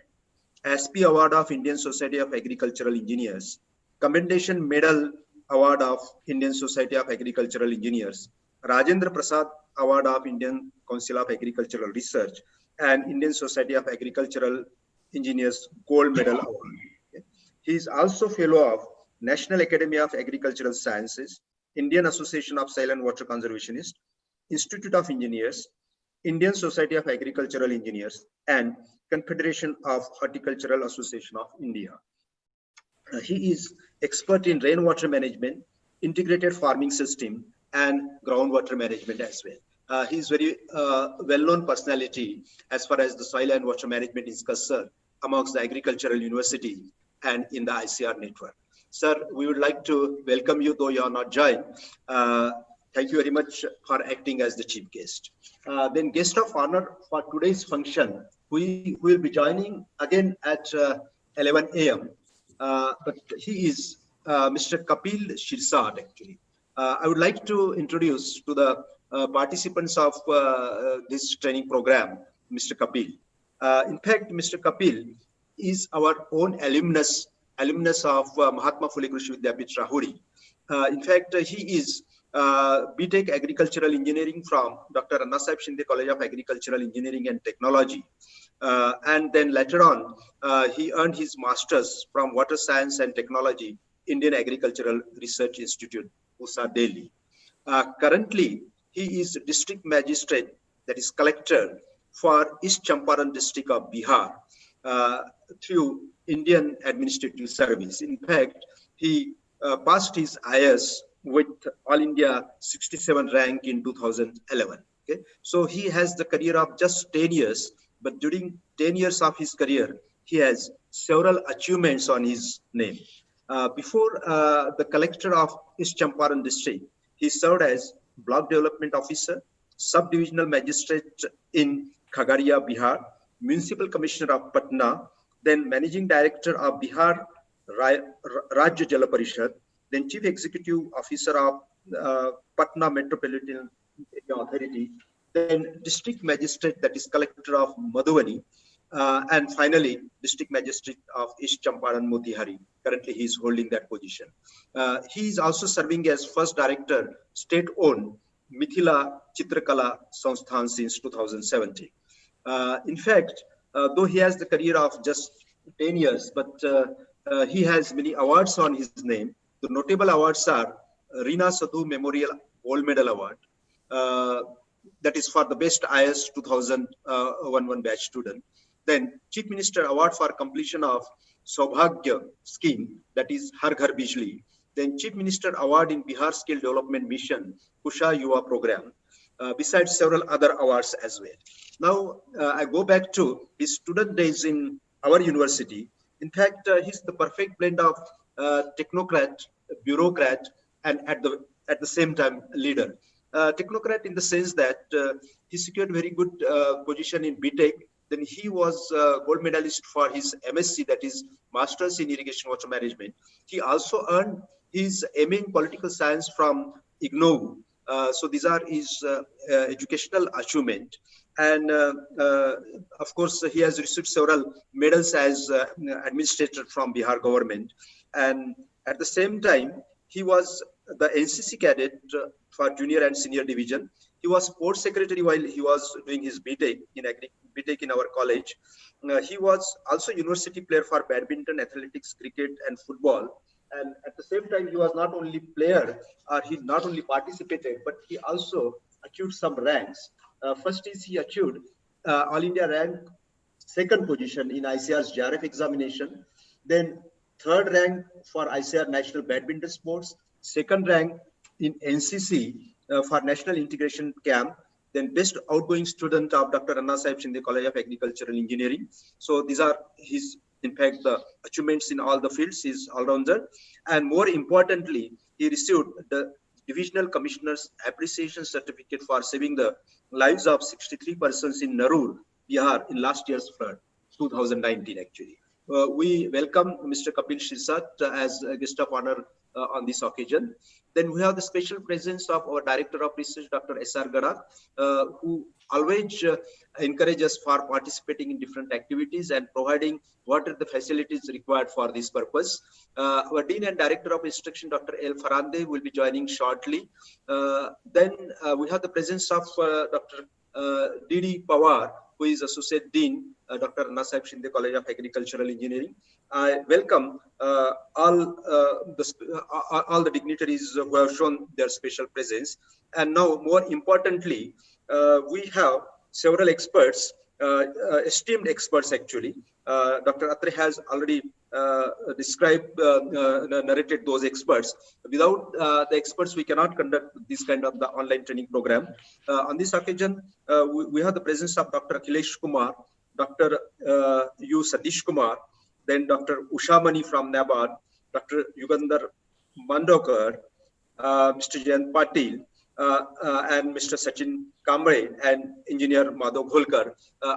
SP Award of Indian Society of Agricultural Engineers, Commendation Medal Award of Indian Society of Agricultural Engineers, Rajendra Prasad Award of Indian Council of Agricultural Research, and Indian Society of Agricultural Engineers Gold Medal Award. He is also fellow of National Academy of Agricultural Sciences, Indian Association of Soil and Water Conservationists, Institute of Engineers, Indian Society of Agricultural Engineers, and Confederation of Horticultural Association of India. He is expert in rainwater management, integrated farming system, and groundwater management as well. He is very well-known personality as far as the soil and water management is concerned amongst the agricultural university and in the ICR network. Sir, we would like to welcome you, though you are not joined. Thank you very much for acting as the chief guest. Then guest of honor for today's function, we will be joining again at 11 a.m. But he is Mr. Kapil Shirsat actually. I would like to introduce to the participants of this training program, Mr. Kapil. In fact, Mr. Kapil is our own alumnus of Mahatma Phule Krishi Vidyapith Rahuri. In fact, he is BTech Agricultural Engineering from Dr. Annasaheb Shinde College of Agricultural Engineering and Technology. And then later on, he earned his master's from Water Science and Technology, Indian Agricultural Research Institute, Pusa, Delhi. Currently, he is district magistrate, that is collector, for East Champaran district of Bihar through Indian Administrative Service. In fact, he passed his IS with All India 67 rank in 2011. Okay, so he has the career of just 10 years, but during 10 years of his career, he has several achievements on his name. Before the collector of East Champaran district, he served as block development officer, sub-divisional magistrate in Khagaria, Bihar, municipal commissioner of Patna, then Managing Director of Bihar Rajya Jala Parishad, then Chief Executive Officer of Patna Metropolitan Area Authority, then District Magistrate, that is Collector of Madhubani, and finally District Magistrate of East Champaran Motihari. Currently he is holding that position. He is also serving as first director, state-owned Mithila Chitrakala Sansthan since 2017. In fact, though he has the career of just 10 years, but he has many awards on his name. The notable awards are Reena Sadhu Memorial Gold Medal Award, that is for the best IS 2011 batch student. Then Chief Minister Award for completion of Saubhagya scheme, that is Har Ghar Bijli. Then Chief Minister Award in Bihar Skill Development Mission, Kusha Yuva Program, besides several other awards as well. Now, I go back to his student days in our university. In fact, he's the perfect blend of technocrat, bureaucrat, and at the same time leader. Technocrat in the sense that he secured very good position in BTech. Then he was gold medalist for his MSc, that is Masters in Irrigation Water Management. He also earned his MA in Political Science from IGNOU. So these are his educational achievement. And of course, he has received several medals as administrator from Bihar government. And at the same time, he was the NCC cadet for junior and senior division. He was sports secretary while he was doing his BTech in our college. He was also university player for badminton, athletics, cricket, and football. And at the same time, he was not only player, or he not only participated, but he also achieved some ranks. First is he achieved All India rank second position in ICR's JRF examination. Then third rank for ICR National Badminton Sports. Second rank in NCC for National Integration Camp. Then best outgoing student of Dr. Anna Sahib Shinde College of Agricultural Engineering. So these are his, in fact, the achievements in all the fields. He's all-rounder. And more importantly, he received the Divisional Commissioner's Appreciation Certificate for saving the lives of 63 persons in Narur, Bihar in last year's flood, 2019 actually. We welcome Mr. Kapil Shirsat as a guest of honor on this occasion. Then we have the special presence of our Director of Research, Dr. S.R. Gadak, who always encourage us for participating in different activities and providing what are the facilities required for this purpose. Our Dean and Director of Instruction, Dr. L. Farande, will be joining shortly. Then we have the presence of Dr. D.D. Pawar, who is Associate Dean, Dr. Anna Sahib Shinde College of Agricultural Engineering. I welcome all the dignitaries who have shown their special presence. And now, more importantly, we have several experts, esteemed experts actually. Dr. Atre has already narrated those experts. Without the experts, we cannot conduct this kind of the online training program. On this occasion, we have the presence of Dr. Akhilesh Kumar, Dr. U. Satish Kumar, then Dr. Usha Mani from NABARD, Dr. Yugandhar Mandokar, Mr. Jayant Patil, and Mr. Sachin Kamre and Engineer Madhav Gholkar.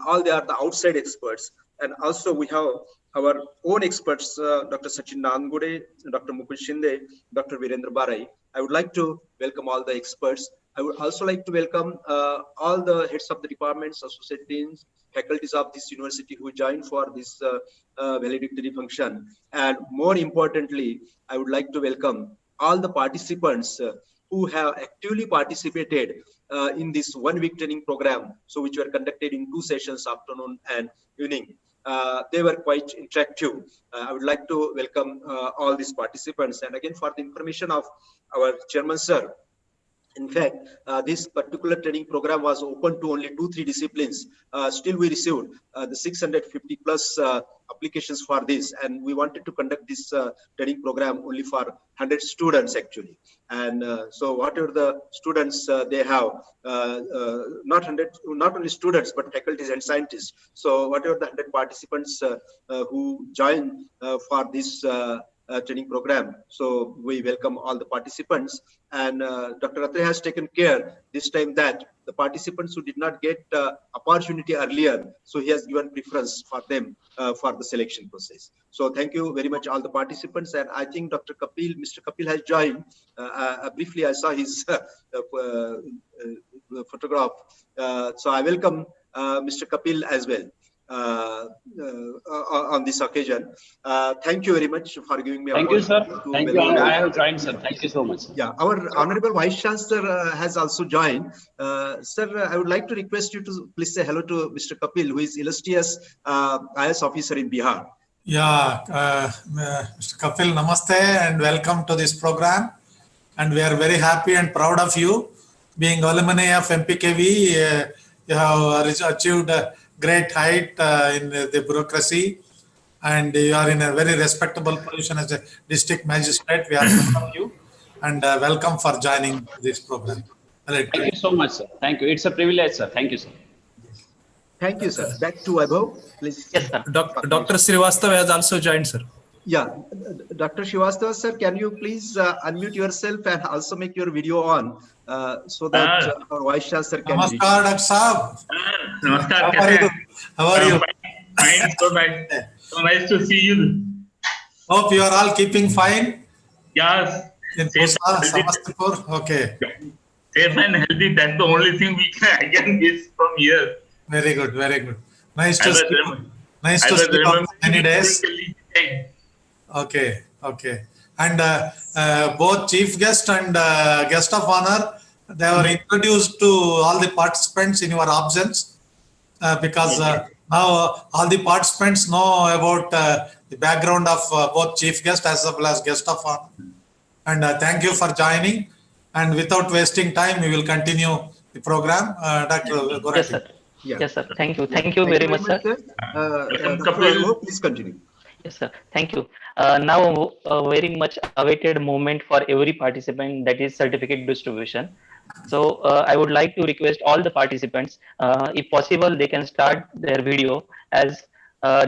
All they are the outside experts. And also we have our own experts, Dr. Sachin Nangude, Dr. Mukul Shinde, Dr. Virendra Barai. I would like to welcome all the experts. I would also like to welcome all the heads of the departments, associate deans, faculties of this university who joined for this valedictory function. And more importantly, I would like to welcome all the participants who have actively participated in this 1 week training program, so which were conducted in 2 sessions, afternoon and evening. They were quite interactive. I would like to welcome all these participants. And again, for the information of our chairman, sir, in fact, this particular training program was open to only 2-3 disciplines. Still, we received the 650 plus applications for this, and we wanted to conduct this training program only for 100 students actually. And so, whatever the students they have, not only students but faculties and scientists. So, whatever the 100 participants who join for this training program. So we welcome all the participants, and Dr. Atre has taken care this time that the participants who did not get opportunity earlier, so he has given preference for them for the selection process. So thank you very much all the participants, and I think Mr. Kapil has joined. Briefly, I saw his photograph. So I welcome Mr. Kapil as well on this occasion. Thank you very much for giving me Thank you, sir. opportunity to Thank you. welcome I have joined, sir. Thank you so much. Yeah, our Honorable Vice Chancellor has also joined. Sir, I would like to request you to please say hello to Mr. Kapil, who is illustrious IS officer in Bihar. Yeah, Mr. Kapil, namaste and welcome to this program. And we are very happy and proud of you. Being alumni of MPKV, you have achieved a great height in the bureaucracy, and you are in a very respectable position as a district magistrate. We are proud of you, and welcome for joining this program. Thank you so much, sir. Thank you. It's a privilege, sir. Thank you, sir. Thank you, sir. Back to Above, please. Yes, sir. Dr. Srivastava has also joined, sir. Yeah, Dr. Srivastava, sir, can you please unmute yourself and also make your video on so that our Vice Chancellor can reach. Namaskar, Dr. Saab. Namaskar. How are you? How are you? Fine, so nice. So nice to see you. Hope you are all keeping fine. Yes. In Pusa, Samastipur. Okay. Safe and healthy. That's the only thing I can get from here. Very good. Very good. Nice to see you. Nice to see you after many days. Okay. Okay. And both chief guest and guest of honor, they were introduced to all the participants in your absence because now all the participants know about the background of both chief guest as well as guest of honor. And thank you for joining. And without wasting time, we will continue the program. Dr. Gorati. Yes, sir. Yeah. Yes, sir. Thank you. Thank you very much, sir. Please continue. Yes, sir. Thank you. Now, a very much awaited moment for every participant, that is certificate distribution. So, I would like to request all the participants, if possible, they can start their video, as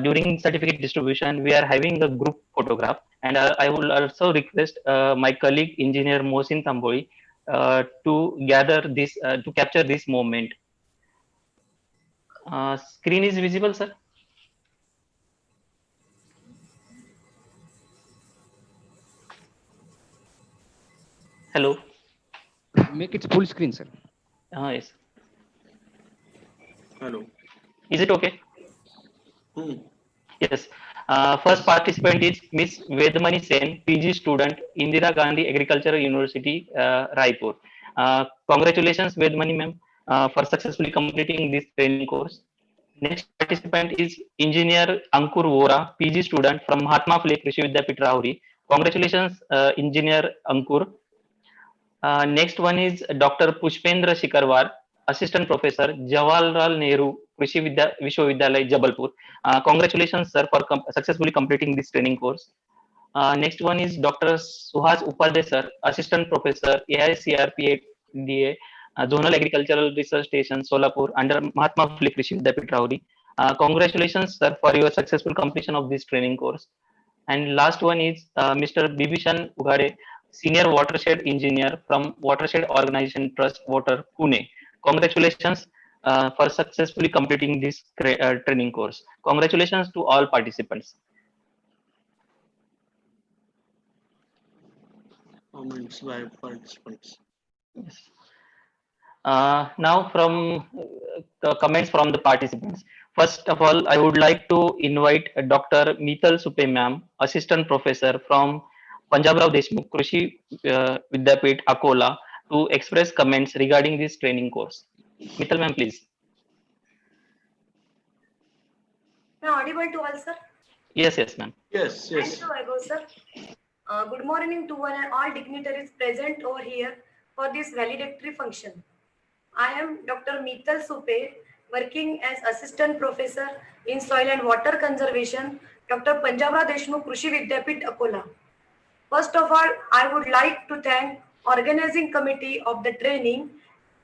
during certificate distribution, we are having a group photograph. And I will also request my colleague, engineer Mohsin Tamboli, to gather this, to capture this moment. Screen is visible, sir? Hello. Make it full screen, sir. Yes. Hello. Is it okay? Yes. First participant is Miss Vedmani Sen, PG student, Indira Gandhi Agricultural University, Raipur. Congratulations, Vedmani ma'am, for successfully completing this training course. Next participant is Engineer Ankur Vora, PG student from Mahatma Phule Krishi Vidyapit Rauri. Congratulations, Engineer Ankur. Next one is Dr. Pushpendra Shikarwar, Assistant Professor, Jawaharlal Nehru Krishi Vishwavidyalaya, Jabalpur. Congratulations, sir, for successfully completing this training course. Next one is Dr. Suhas Upadhyay, sir, Assistant Professor, AICRP DA, Zonal Agricultural Research Station, Solapur, under Mahatma Phule Krishi Vidyapit Rauri. Congratulations, sir, for your successful completion of this training course. And last one is Mr. Bibhishan Ugade, Senior Watershed Engineer from Watershed Organization Trust, Water, Pune. Congratulations for successfully completing this training course. Congratulations to all participants. Comments by participants. Yes. Now from comments from the participants. First of all, I would like to invite Dr. Mital Supe ma'am, Assistant Professor from Punjabrao Deshmukh Krishi Vidyapit, Akola, to express comments regarding this training course. Mital ma'am, please. Am I audible to all, sir? Yes, yes, ma'am. Yes, yes. Thank you, Vaibhav, sir. Good morning to one and all dignitaries present over here for this valedictory function. I am Dr. Mital Supe, working as Assistant Professor in Soil and Water Conservation, Dr. Punjabrao Deshmukh Krishi Vidyapit, Akola. First of all, I would like to thank organizing committee of the training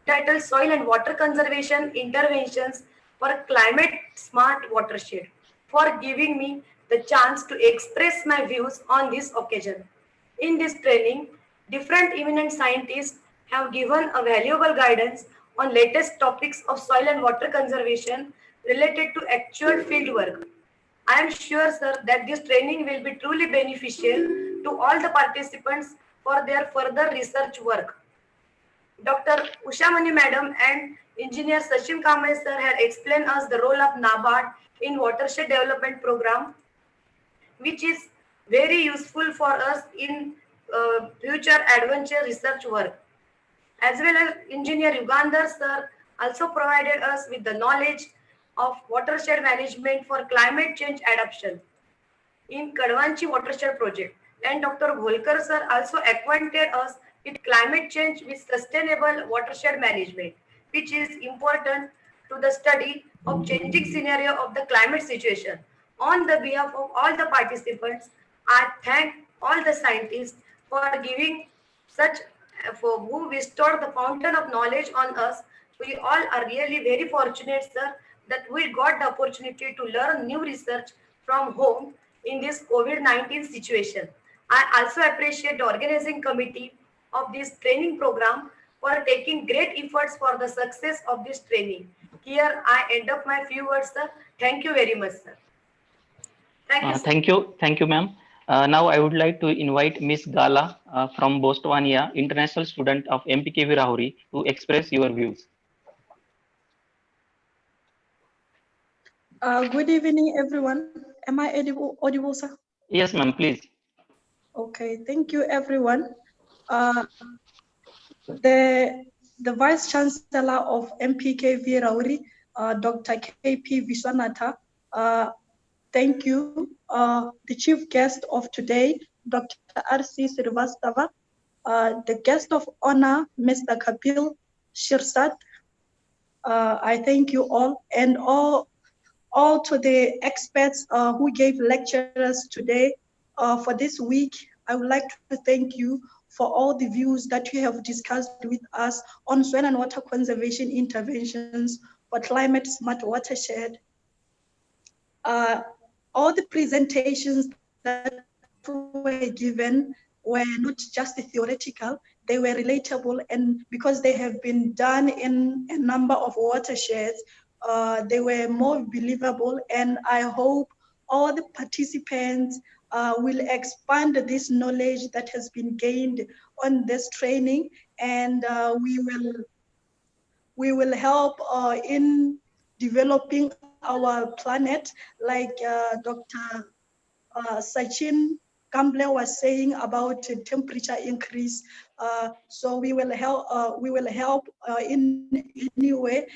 titled Soil and Water Conservation Interventions for Climate Smart Watershed for giving me the chance to express my views on this occasion. In this training, different eminent scientists have given a valuable guidance on latest topics of soil and water conservation related to actual field work. I am sure, sir, that this training will be truly beneficial to all the participants for their further research work. Dr. Ushamani Madam and Engineer Sachin Kamble sir had explained us the role of NABARD in watershed development program, which is very useful for us in future adventure research work. As well as Engineer Yugandhar sir also provided us with the knowledge of watershed management for climate change adaptation in Kadwanchi watershed project. And Dr. Gholkar sir also acquainted us with climate change with sustainable watershed management, which is important to the study of changing scenario of the climate situation. On the behalf of all the participants, I thank all the scientists for giving such, for who bestowed the fountain of knowledge on us. We all are really very fortunate, sir, that we got the opportunity to learn new research from home in this COVID-19 situation. I also appreciate the organizing committee of this training program for taking great efforts for the success of this training. Here I end up my few words, sir. Thank you very much, sir. Thank you, sir. Thank you, ma'am. Now I would like to invite Miss Gala from Botswana, international student of MPKV Rahuri, to express your views. Good evening, everyone. Am I audible, sir? Yes, ma'am, please. Okay, thank you, everyone. The Vice Chancellor of MPKV Rahuri, Dr. KP Viswanatha, thank you. The chief guest of today, Dr. RC Srivastava, the guest of honor, Mr. Kapil Shirsat. I thank you all, and all to the experts who gave lectures today for this week. I would like to thank you for all the views that you have discussed with us on soil and water conservation interventions for climate smart watershed. All the presentations that were given were not just theoretical, they were relatable, and because they have been done in a number of watersheds, they were more believable, and I hope all the participants will expand this knowledge that has been gained on this training, and we will help in developing our planet, like Dr. Sachin Kamble was saying about temperature increase. So we will help in any way,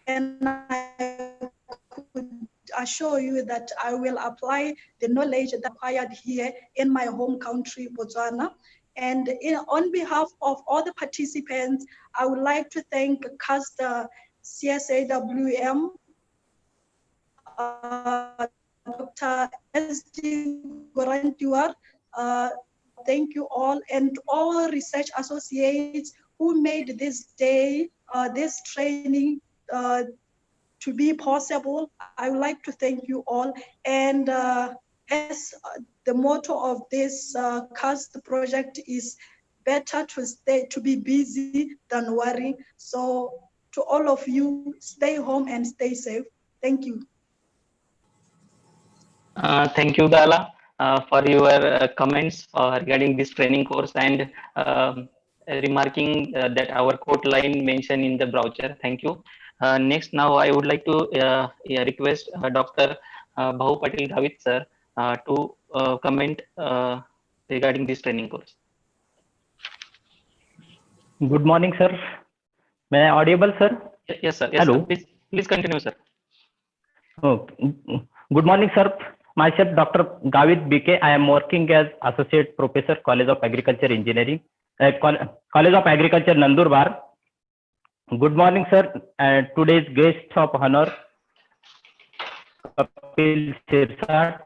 and I could assure you that I will apply the knowledge that acquired here in my home country, Botswana. And on behalf of all the participants, I would like to thank CASTA CSAWM, Dr. S.D. Gorantiwar, thank you all, and all research associates who made this day, this training to be possible. I would like to thank you all. And as the motto of this CAST project is better to be busy than worry. So to all of you, stay home and stay safe. Thank you. Thank you, Gala, for your comments regarding this training course, and remarking that our quote line mentioned in the brochure. Thank you. Next, now I would like to request Dr. Bhahu Patil Gavit sir to comment regarding this training course. Good morning, sir. May I audible, sir? Yes, sir. Yes, hello. Sir. Please continue, sir. Oh, good morning, sir. Myself, Dr. Gavit BK. I am working as Associate Professor, College of Agriculture Engineering, College of Agriculture, Nandurbar. Good morning, sir. Today's guest of honor, Kapil Shirsat,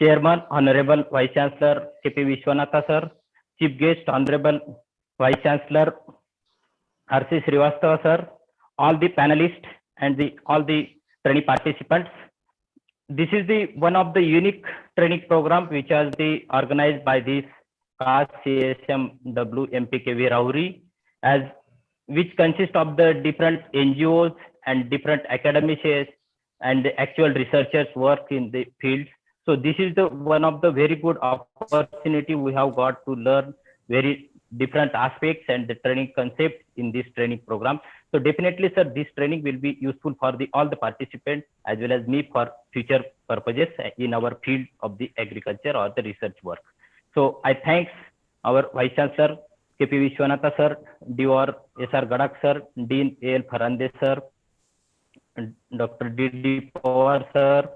Chairman, Honorable Vice Chancellor KP Vishwanatha, sir. Chief Guest, Honorable Vice Chancellor RC Srivastava, sir. All the panelists and all the training participants. this is the one of the unique training program which has been organized by this CAS CSMW MPKV Rauri, as which consists of the different NGOs and different academicians and the actual researchers work in the field. So this is the one of the very good opportunity we have got to learn very different aspects and the training concepts in this training program. So definitely, sir, this training will be useful for the all the participants as well as me for future purposes in our field of the agriculture or the research work. So I thanks our Vice Chancellor KP Vishwanatha sir, Dr. SR Gadak sir, Dean A.L. Farande sir, Dr. D.D. Pawar sir,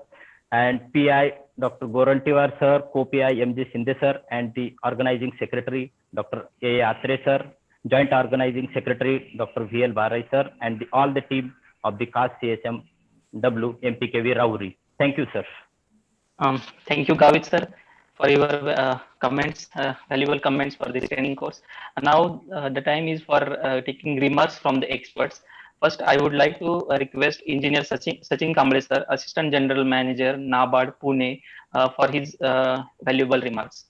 and PI Dr. Gorantiwar sir, co-PI M.J. Shinde sir, and the organizing secretary Dr. A. Atre sir, joint organizing secretary Dr. V.L. Barai sir, and all the team of the CAS CSMW MPKV Rauri. Thank you, sir. Thank you, Gavit sir, for your comments, valuable comments for this training course. Now the time is for taking remarks from the experts. First, I would like to request Engineer Sachin Kamble sir, Assistant General Manager, NABARD, Pune, for his valuable remarks.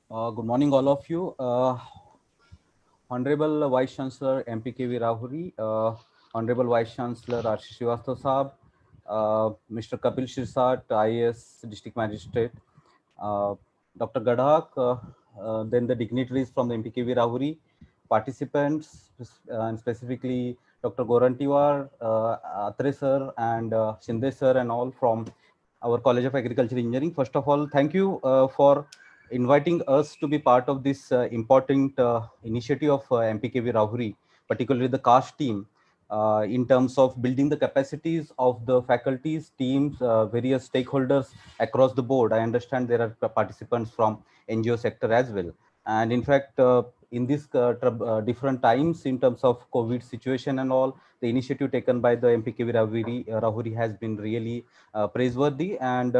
Good morning, all of you. Honorable Vice Chancellor MPKV Rahuri, Honorable Vice Chancellor Arshi Srivastava Saab, Mr. Kapil Shirsat, IAS District Magistrate, Dr. Gadak, then the dignitaries from the MPKV Rahuri, participants, and specifically Dr. Gorantiwar, Atre sir, and Shinde sir, and all from our College of Agriculture Engineering. First of all, thank you for inviting us to be part of this important initiative of MPKV Rahuri, particularly the CAS team, in terms of building the capacities of the faculties, teams, various stakeholders across the board. I understand there are participants from NGO sector as well. And in fact, in these different times in terms of COVID situation and all, the initiative taken by the MPKV Rahuri has been really praiseworthy, and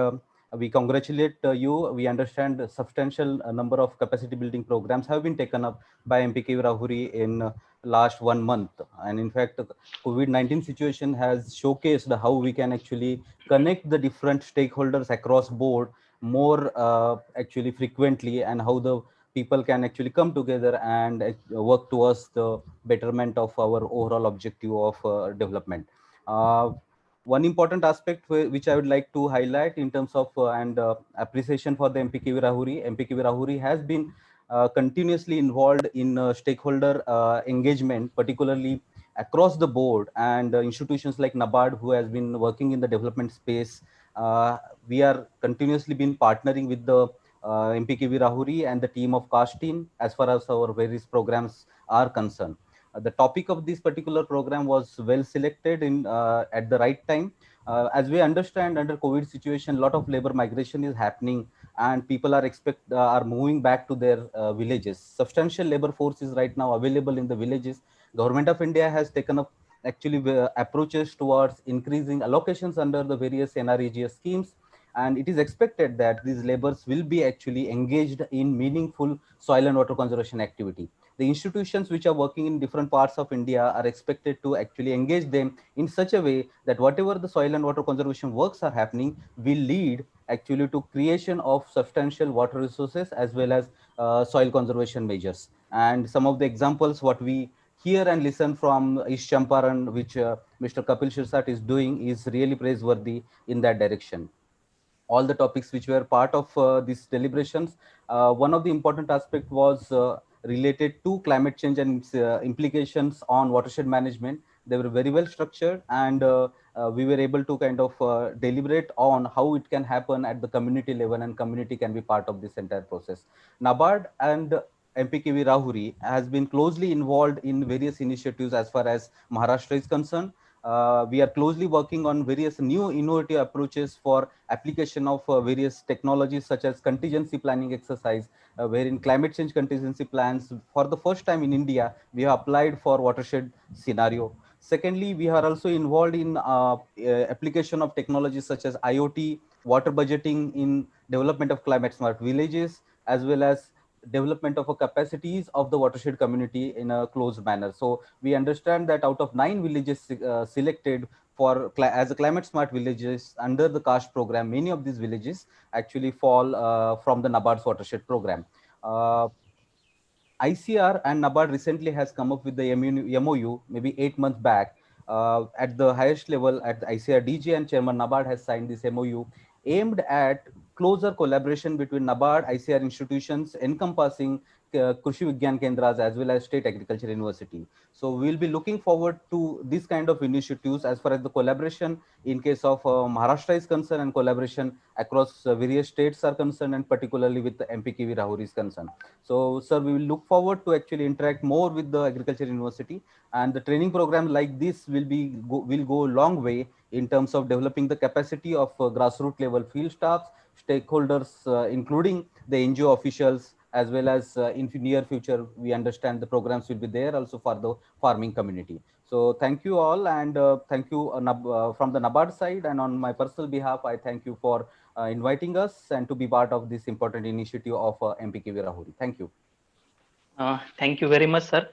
we congratulate you. We understand a substantial number of capacity building programs have been taken up by MPKV Rahuri in last 1 month. And in fact, COVID-19 situation has showcased how we can actually connect the different stakeholders across board more actually frequently, and how the people can actually come together and work towards the betterment of our overall objective of development. One important aspect which I would like to highlight in terms of appreciation for the MPKV Rahuri. MPKV Rahuri has been continuously involved in stakeholder engagement, particularly across the board, and institutions like NABARD, who has been working in the development space. We are continuously been partnering with the MPKV Rahuri and the team of CAS team as far as our various programs are concerned. The topic of this particular program was well selected in at the right time. As we understand, under COVID situation, a lot of labor migration is happening, and people are moving back to their villages. Substantial labor force is right now available in the villages. Government of India has taken up actually approaches towards increasing allocations under the various NREGS schemes, and it is expected that these laborers will be actually engaged in meaningful soil and water conservation activity. The institutions which are working in different parts of India are expected to actually engage them in such a way that whatever the soil and water conservation works are happening will lead actually to creation of substantial water resources as well as soil conservation measures. And some of the examples what we hear and listen from East Champaran, which Mr. Kapil Shirsat is doing, is really praiseworthy in that direction. All the topics which were part of these deliberations, one of the important aspect was related to climate change and its implications on watershed management. They were very well structured, and we were able to kind of deliberate on how it can happen at the community level, and community can be part of this entire process. NABARD and MPKV Rahuri has been closely involved in various initiatives as far as Maharashtra is concerned. We are closely working on various new innovative approaches for application of various technologies such as contingency planning exercise, wherein climate change contingency plans for the first time in India, we have applied for watershed scenario. Secondly, we are also involved in application of technologies such as IoT, water budgeting in development of climate smart villages, as well as development of a capacities of the watershed community in a closed manner. So we understand that out of 9 villages selected, as a climate smart villages under the caste program. Many of these villages actually fall from the NABARD's watershed program. ICR and NABARD recently has come up with the MOU maybe 8 months back. At the highest level, at the ICR DG and Chairman NABARD has signed this MOU aimed at closer collaboration between NABARD, ICR institutions encompassing Krishi Vigyan Kendras as well as State Agriculture University. So we'll be looking forward to this kind of initiatives as far as the collaboration in case of Maharashtra is concerned and collaboration across various states are concerned, and particularly with the MPKV Rahuri is concerned. So, sir, we will look forward to actually interact more with the Agriculture University, and the training program like this will go a long way in terms of developing the capacity of grassroots level field staffs, stakeholders, including the NGO officials, as well as in near future, we understand the programs will be there also for the farming community. So thank you all, and thank you from the NABARD side, and on my personal behalf, I thank you for inviting us and to be part of this important initiative of MPKV Rahuri. Thank you. Thank you very much, sir,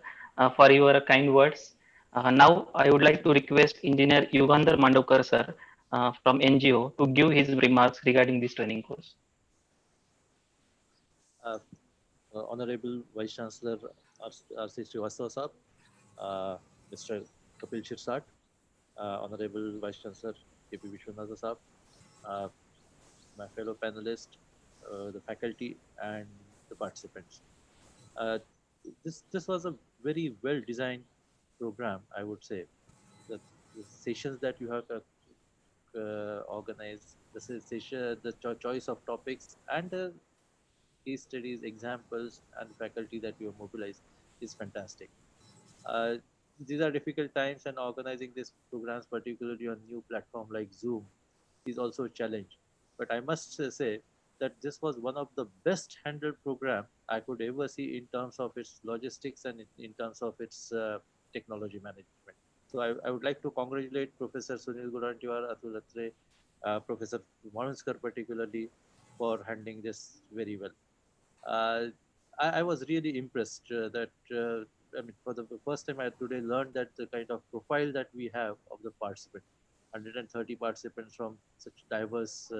for your kind words. Now, I would like to request Engineer Yugandhar Mandokar, sir, from NGO, to give his remarks regarding this training course. Honorable Vice Chancellor R.C. Srivastava Sahab, Mr. Kapil Shirsat, Honorable Vice Chancellor K.P. Vishwanatha Sahab, my fellow panelists, the faculty, and the participants. This was a very well designed program, I would say. The sessions that you have organized, the session, the choice of topics, and the case studies, examples, and faculty that you have mobilized is fantastic. These are difficult times, and organizing these programs, particularly on new platform like Zoom, is also a challenge. But I must say that this was one of the best handled program I could ever see in terms of its logistics and in terms of its technology management. So I would like to congratulate Professor Sunil Gurantiwar, Atul Atre, Professor Manuskar particularly for handling this very well. I was really impressed that I mean, for the first time I today learned that the kind of profile that we have of the participant, 130 participants from such diverse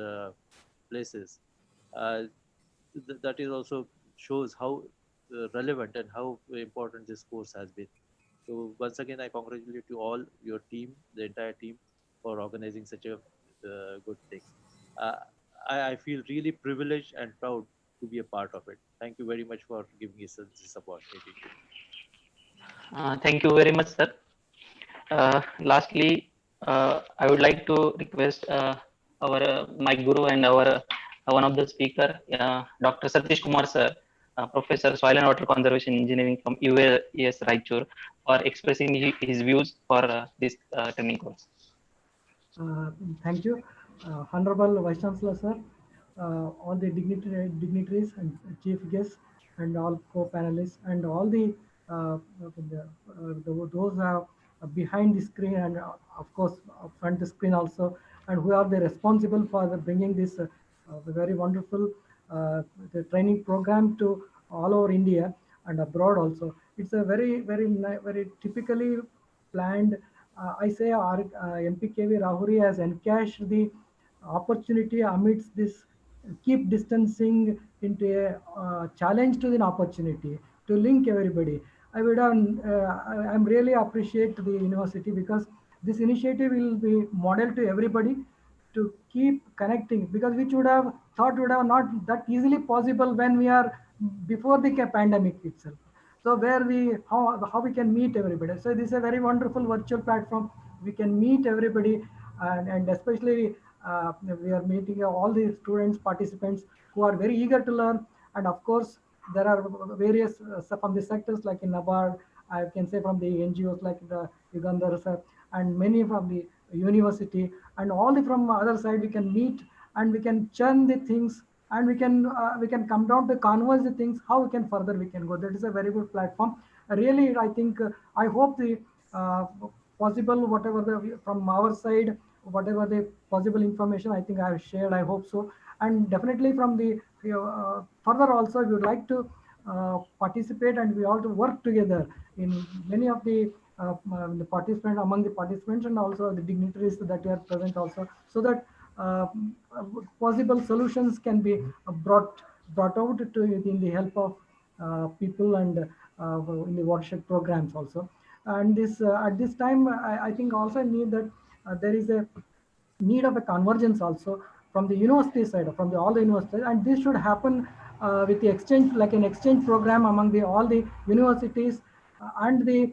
places, that is also shows how relevant and how important this course has been. So once again, I congratulate you all, your team, the entire team, for organizing such a good thing. I feel really privileged and proud to be a part of it. Thank you very much for giving me this opportunity. Thank you very much, sir. Lastly, I would like to request our my guru and our one of the speaker, Dr. Satish Kumar, sir, Professor Soil and Water Conservation Engineering from UAS Raichur, for expressing his views for this training course. Thank you, Honorable Vice Chancellor, sir, all the dignitaries and chief guests, and all co-panelists, and all those who are behind the screen, and of course front the screen also, and who are the responsible for bringing this very wonderful the training program to all over India and abroad also. It's a very typically planned. I say our MPKV Rahuri has encashed the opportunity amidst this keep distancing into a challenge to an opportunity to link everybody. I would have, I'm really appreciate the university, because this initiative will be model to everybody to keep connecting, because which would have thought would have not that easily possible when we are before the pandemic itself. So where how we can meet everybody. So this is a very wonderful virtual platform. We can meet everybody, and especially we are meeting all the students, participants who are very eager to learn. And of course, there are various from the sectors like in NABARD, I can say from the NGOs like the Ugandhar sir, and many from the university, and all the from other side we can meet, and we can churn the things, and we can come down to converse the things, how we can further we can go. That is a very good platform. Really, I think I hope the possible whatever the from our side, whatever the possible information I think I have shared, I hope so. And definitely from the further also we would like to participate, and we all to work together in many of the the participant among the participants and also the dignitaries that are present also, so that possible solutions can be brought out to in the help of people and in the watershed programs also. And this at this time, I think also need that there is a need of a convergence also from the university side, from all the universities, and this should happen with the exchange, like an exchange program among all the universities and the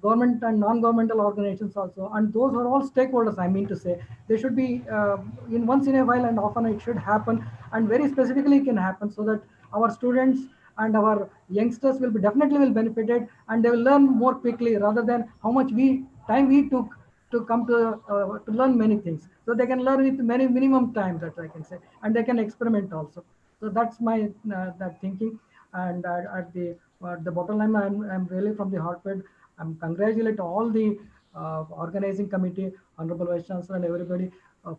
government and non-governmental organizations also, and those are all stakeholders. I mean to say, they should be in once in a while, and often it should happen, and very specifically can happen, so that our students and our youngsters will be definitely will benefited, and they will learn more quickly rather than how much time we took to come to learn many things. So they can learn with many minimum time, that I can say, and they can experiment also. So that's my that thinking. And at the bottom line, I'm really from the heartfelt. I'm congratulate all the organizing committee, honorable vice chancellor, and everybody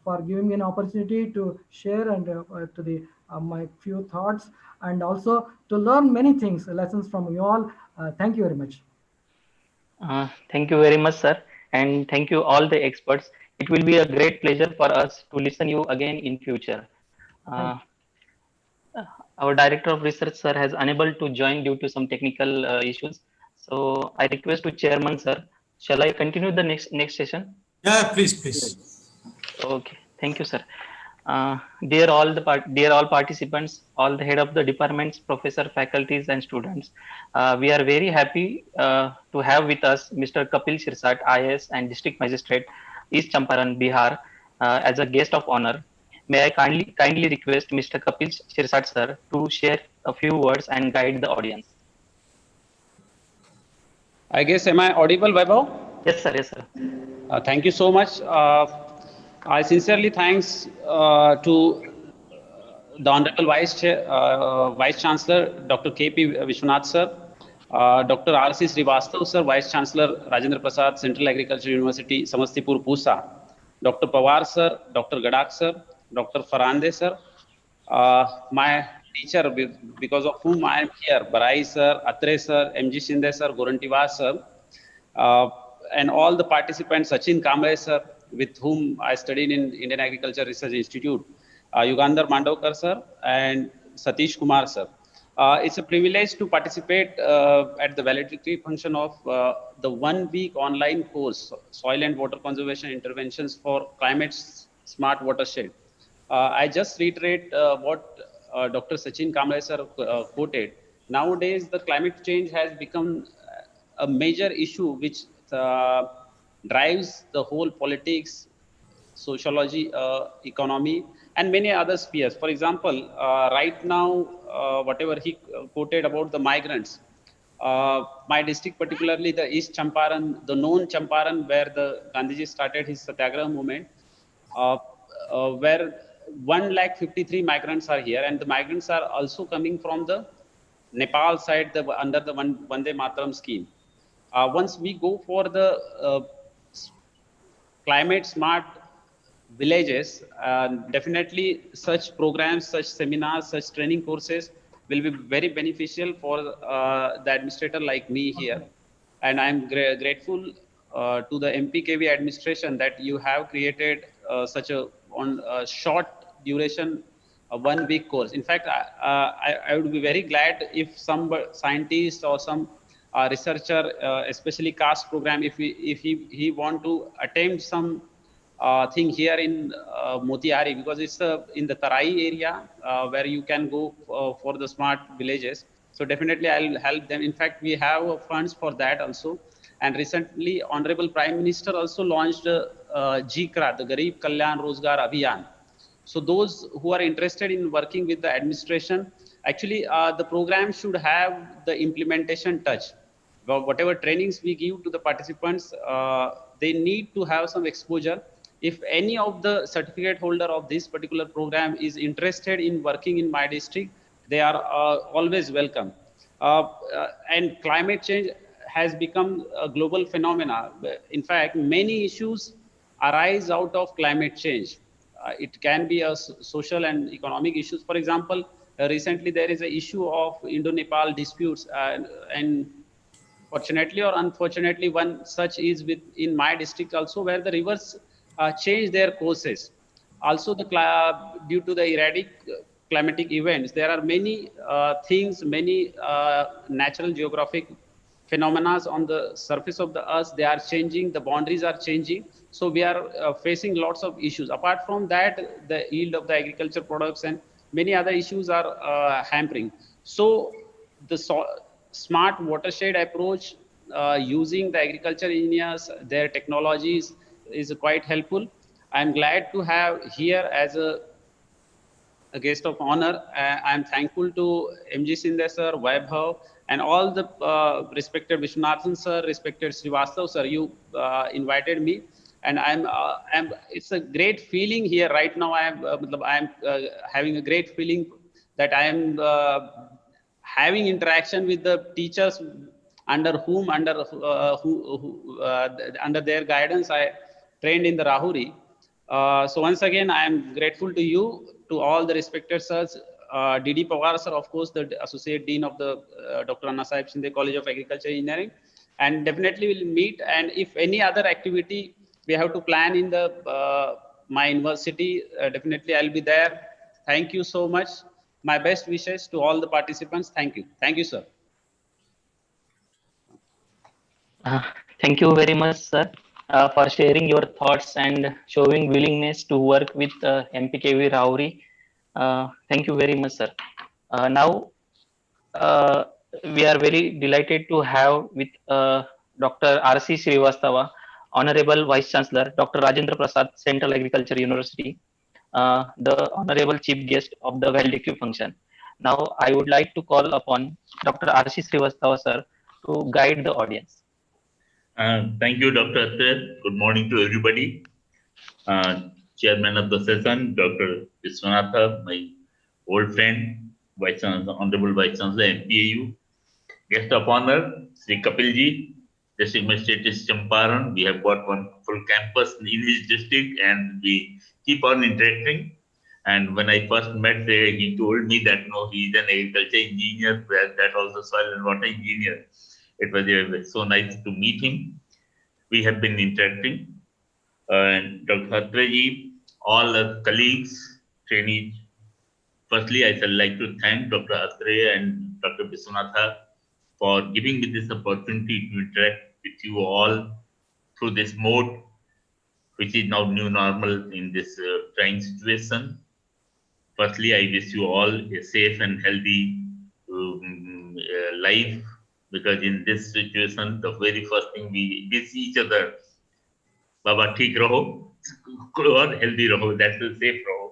for giving me an opportunity to share and to the my few thoughts, and also to learn many things, lessons from you all. Thank you very much. Thank you very much, sir. And thank you all the experts. It will be a great pleasure for us to listen you again in future. Uh, our director of research, sir, has unable to join due to some technical issues. So I request to chairman, sir. Shall I continue the next session? Yeah, please. Okay. Thank you, sir. Dear all participants, all the head of the departments, professor, faculties, and students, we are very happy to have with us Mr. Kapil Shirsat, IAS and District Magistrate, East Champaran, Bihar, as a guest of honor. May I kindly request Mr. Kapil Shirsat, sir, to share a few words and guide the audience. I guess, am I audible, Vaibhav? Yes, sir. Yes, sir. Thank you so much. I sincerely thanks to the Honorable Vice Chancellor, Dr. K.P. Vishwanath, sir, Dr. R.C. Srivastav, sir, Vice Chancellor, Rajendra Prasad, Central Agriculture University, Samastipur, Pusa, Dr. Pawar, sir, Dr. Gadak, sir, Dr. Farande, sir, my teacher, because of whom I am here, Barai, sir, Atre, sir, M.G. Shinde, sir, Gorantiwas, sir, and all the participants, Sachin Kamble, sir, with whom I studied in Indian Agriculture Research Institute, Yugandhar Mandavkar, sir, and Satish Kumar, sir. It's a privilege to participate at the valedictory function of the 1 week online course, Soil and Water Conservation Interventions for Climate Smart Watershed. I just reiterate what Dr. Sachin Kamble, sir, quoted. Nowadays, the climate change has become a major issue which drives the whole politics, sociology, economy, and many other spheres. For example, right now, whatever he quoted about the migrants, my district, particularly the East Champaran, the known Champaran, where the Gandhiji started his Satyagraha movement, where 153 migrants are here, and the migrants are also coming from the Nepal side, under the Vande Mataram scheme. Once we go for the climate smart villages, definitely such programs, such seminars, such training courses will be very beneficial for the administrator like me here. And I'm grateful to the MPKV administration that you have created such a short duration, a 1 week course. In fact, I would be very glad if some scientist or some researcher, especially CAST program, if he want to attempt some thing here in Motiari, because it's in the Tarai area where you can go for the smart villages. So definitely I'll help them. In fact, we have funds for that also. And recently, Honorable Prime Minister also launched GKRA, the Garib Kalyan Rozgar Abhiyan. So those who are interested in working with the administration, actually the program should have the implementation touch. Whatever trainings we give to the participants, they need to have some exposure. If any of the certificate holder of this particular program is interested in working in my district, they are always welcome. And climate change has become a global phenomena. In fact, many issues arise out of climate change. It can be a social and economic issues. For example, recently there is an issue of Indo-Nepal disputes, and fortunately or unfortunately, one such is in my district also, where the rivers change their courses. Also, due to the erratic climatic events, there are many things, many natural geographic phenomena on the surface of the earth. They are changing, the boundaries are changing, so we are facing lots of issues. Apart from that, the yield of the agriculture products and many other issues are hampering. So the smart watershed approach, using the agriculture engineers, their technologies, is quite helpful. I'm glad to have here as a guest of honor. I'm thankful to MG Sinde sir, Vaibhav, and all the respected Vishwanathan sir, respected Srivastav sir. You invited me, and it's a great feeling here right now. I'm having a great feeling that I am having interaction with the teachers under their guidance. I trained in the Rahuri. So once again, I am grateful to you, to all the respected sirs, DD Pawar sir, of course, the Associate Dean of the Dr. Anna Sahib Shinde College of Agriculture Engineering, and definitely we'll meet. And if any other activity we have to plan in the my university, definitely I'll be there. Thank you so much. My best wishes to all the participants. Thank you. Thank you, sir. Thank you very much, sir, for sharing your thoughts and showing willingness to work with MPKV Rauri. Thank you very much, sir. Now, uh, we are very delighted to have with Dr. R.C. Srivastava, Honorable Vice Chancellor, Dr. Rajendra Prasad, Central Agriculture University, the Honorable Chief Guest of the valedictory function. Now, I would like to call upon Dr. R.C. Srivastava, sir, to guide the audience. Thank you, Dr. Akhtar. Good morning to everybody. Chairman of the session, Dr. Viswanatha, my old friend, Vice Chancellor, Honorable Vice Chancellor, MPAU. Guest of honor, Sri Kapilji, District Magistrate is Champaran. We have got one full campus in his district and we keep on interacting. And when I first met there, he told me that no, he is an agriculture engineer, that also soil and water engineer. It was so nice to meet him. We have been interacting. And Dr. Khatraji, all the colleagues, trainees. Firstly, I would like to thank Dr. Atre and Dr. Viswanatha for giving me this opportunity to interact with you all through this mode, which is now new normal in this trying situation. Firstly, I wish you all a safe and healthy life, because in this situation, the very first thing we wish each other, Baba, theek raho, or healthy raho, that's a safe raho.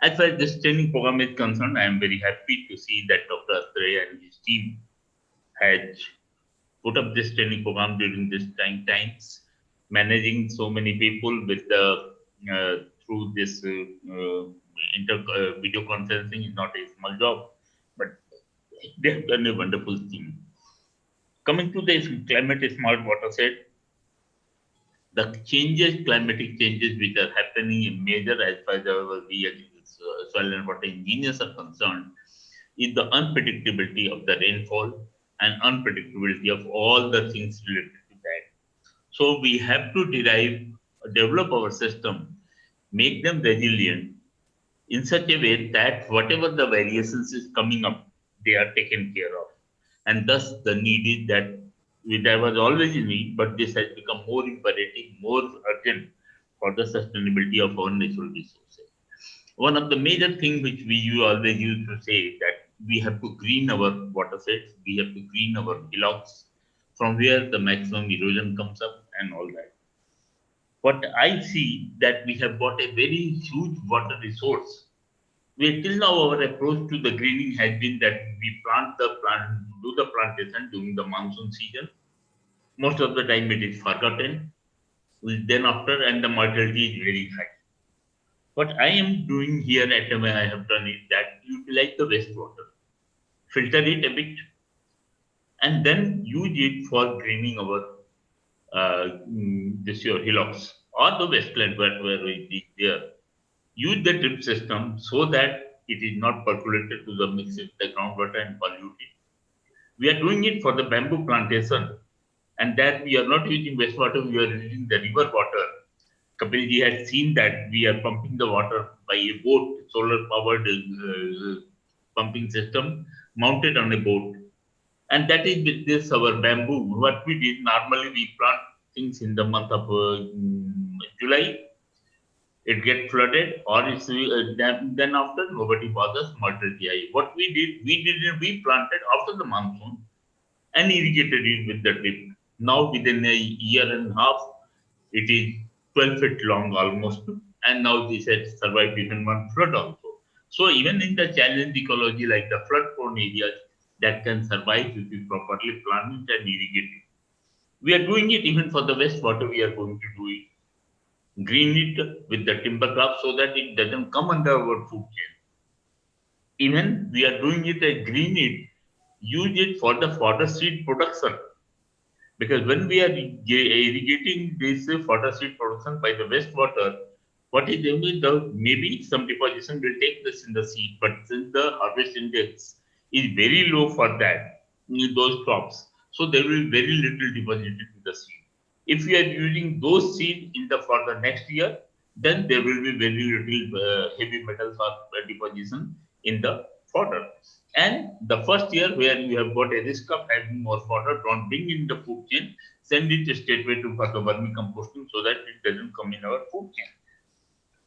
As far as this training program is concerned, I am very happy to see that Dr. Atre and his team had put up this training program during this times. Managing so many people with through this video conferencing is not a small job, but they have done a wonderful thing. Coming to this climate smart watershed, the climatic changes which are happening in major as far as we soil and water engineers are concerned, is the unpredictability of the rainfall and unpredictability of all the things related to that. So we have to develop our system, make them resilient in such a way that whatever the variations is coming up, they are taken care of. And thus the need is that there was always a need, but this has become more imperative, more urgent for the sustainability of our natural resources. One of the major things which we always used to say that we have to green our watersheds, we have to green our hillocks, from where the maximum erosion comes up and all that. But I see that we have got a very huge water resource. Till now our approach to the greening has been that we do the plantation during the monsoon season. Most of the time it is forgotten. Then after, and the mortality is very high. What I am doing here at when I have done is that utilize the wastewater, filter it a bit, and then use it for greening our this your hillocks or the wasteland where it is there. Use the drip system so that it is not percolated to the mix with the groundwater and pollute it. We are doing it for the bamboo plantation, and that we are not using wastewater, we are using the river water. Kapilji had seen that we are pumping the water by a boat, solar powered pumping system mounted on a boat. And that is with this our bamboo. What we did, normally we plant things in the month of July, it get flooded, or it's then after nobody bothers multi. What we planted after the monsoon and irrigated it with the drip. Now within a year and a half, it is 12 feet long almost, and now this has survived even one flood also. So even in the challenged ecology like the flood-prone areas, that can survive if we properly plant it and irrigate it. We are doing it even for the wastewater. We are going to do it, green it with the timber crop so that it doesn't come under our food chain. Even we are doing it a green it, use it for the fodder seed production. Because when we are irrigating this fodder seed production by the wastewater, what is the maybe some deposition will take this in the seed, but since the harvest index is very low for that, those crops, so there will be very little deposited in the seed. If we are using those seeds in the for the next year, then there will be very little heavy metals or deposition in the fodder. And the first year where you have got a risk of having more fodder, don't bring in the food chain, send it straightway to for the vermicomposting so that it doesn't come in our food chain.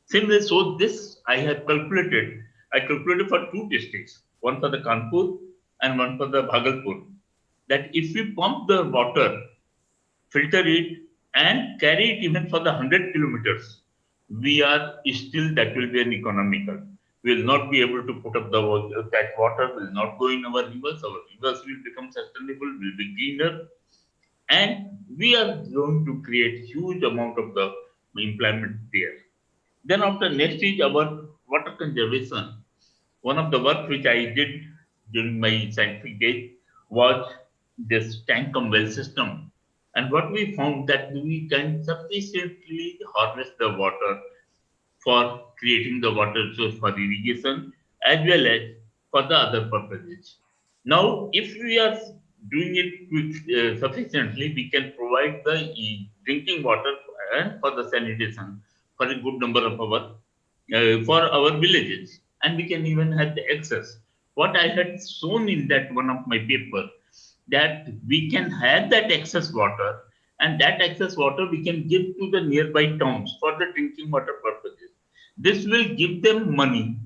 Similarly, so this I have calculated. I calculated for two districts, one for the Kanpur and one for the Bhagalpur. That if we pump the water, filter it, and carry it even for the 100 kilometers, we are still that will be an economical. We will not be able to put up the that water will not go in our rivers. Our rivers will become sustainable, will be greener, and we are going to create huge amount of the employment there. Then after next is our water conservation. One of the work which I did during my scientific days was this tank and well system. And what we found that we can sufficiently harvest the water for creating the water source for irrigation as well as for the other purposes. Now, if we are doing it sufficiently, we can provide the drinking water and for the sanitation for a good number of for our villages, and we can even have the excess. What I had shown in that one of my paper that we can have that excess water, and that excess water we can give to the nearby towns for the drinking water purposes. This will give them money.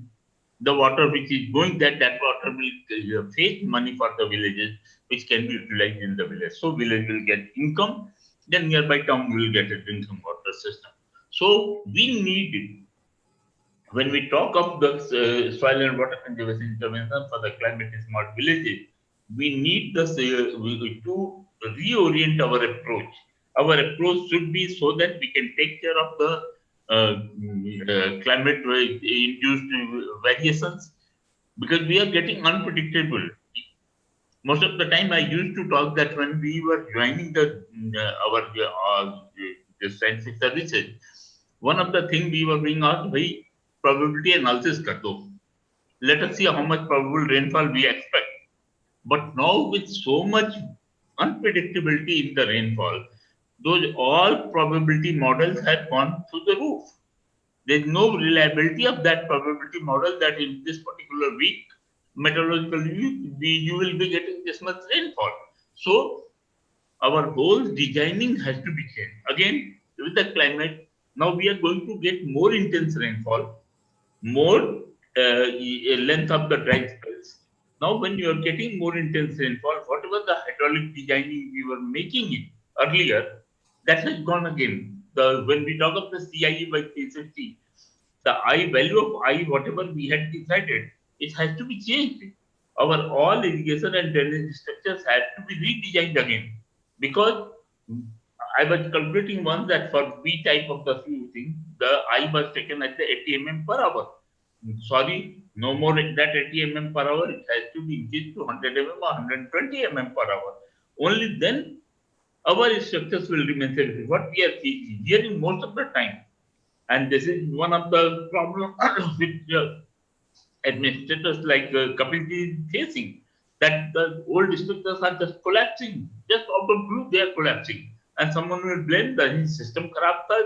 The water which is going that water will fetch money for the villages, which can be utilized in the village. So village will get income, then nearby town will get a drinking water system. So we need it. When we talk of the soil and water conservation intervention for the climate smart villages, we need the to reorient our approach. Our approach should be so that we can take care of the climate induced variations, because we are getting unpredictable. Most of the time, I used to talk that when we were joining our the scientific services, one of the things we were being asked, by probability analysis kar do. Let us see how much probable rainfall we expect. But now with so much unpredictability in the rainfall, those all probability models have gone through the roof. There is no reliability of that probability model that in this particular week, meteorologically, you will be getting this much rainfall. So our whole designing has to be changed. Again, with the climate, now we are going to get more intense rainfall, more length of the dry spells. Now, when you are getting more intense rainfall, whatever the hydraulic designing we were making it earlier, that has gone again. When we talk of the CIE by 360, the I value of I, whatever we had decided, it has to be changed. Our all irrigation and drainage structures have to be redesigned again, because I was calculating once that for B type of the few thing, the I was taken at the 80 mm per hour. Sorry, no more that 80 mm per hour. It has to be increased to 100 mm or 120 mm per hour. Only then our structures will remain safe. What we are hearing most of the time, and this is one of the problems which administrators like Kapilji is facing. that the old structures are just collapsing. Just out of blue, they are collapsing. And someone will blame the system kharab tha,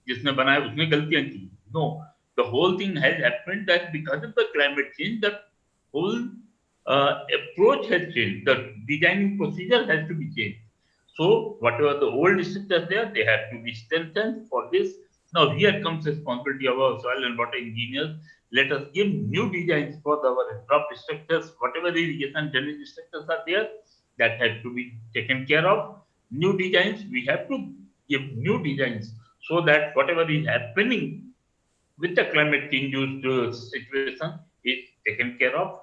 jisne banaya usne galtiyan ki. No, the whole thing has happened that because of the climate change, the whole approach has changed. The designing procedure has to be changed. So whatever the old structures there, they have to be strengthened. For this, now here comes responsibility of our soil and water engineers. Let us give new designs for our drop structures, whatever the irrigation drainage structures are there, that have to be taken care of. New designs, we have to give new designs so that whatever is happening with the climate change situation is taken care of.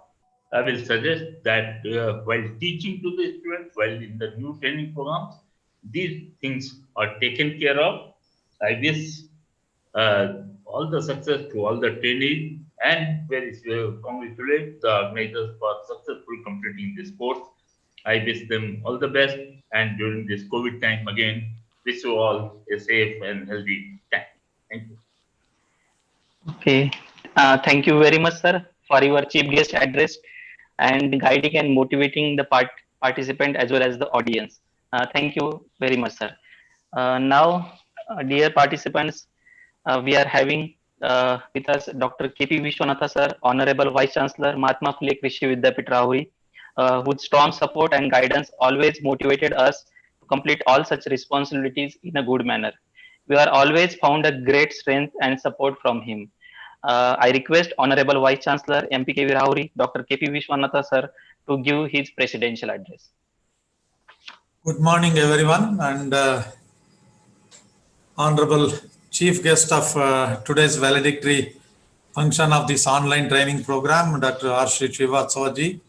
I will suggest that while teaching to the students, while in the new training programs, these things are taken care of. I wish all the success to all the trainees and very congratulate the organizers for successfully completing this course. I wish them all the best, and during this COVID time again, wish you all a safe and healthy time. Thank you. Okay. Thank you very much, sir, for your chief guest address and guiding and motivating the participant as well as the audience. Thank you very much, sir. Now, dear participants, we are having with us Dr. K.P. Vishwanatha, sir, Honorable Vice Chancellor, Mahatma Phule Krishi Vidyapit Rahuri, whose strong support and guidance always motivated us to complete all such responsibilities in a good manner. We are always found a great strength and support from him. I request Honorable Vice Chancellor MPK Rahuri, Dr. K.P. Vishwanatha, sir, to give his presidential address. Good morning, everyone, and Honorable Chief Guest of today's valedictory function of this online training program, Dr. R.C. Srivastava ji,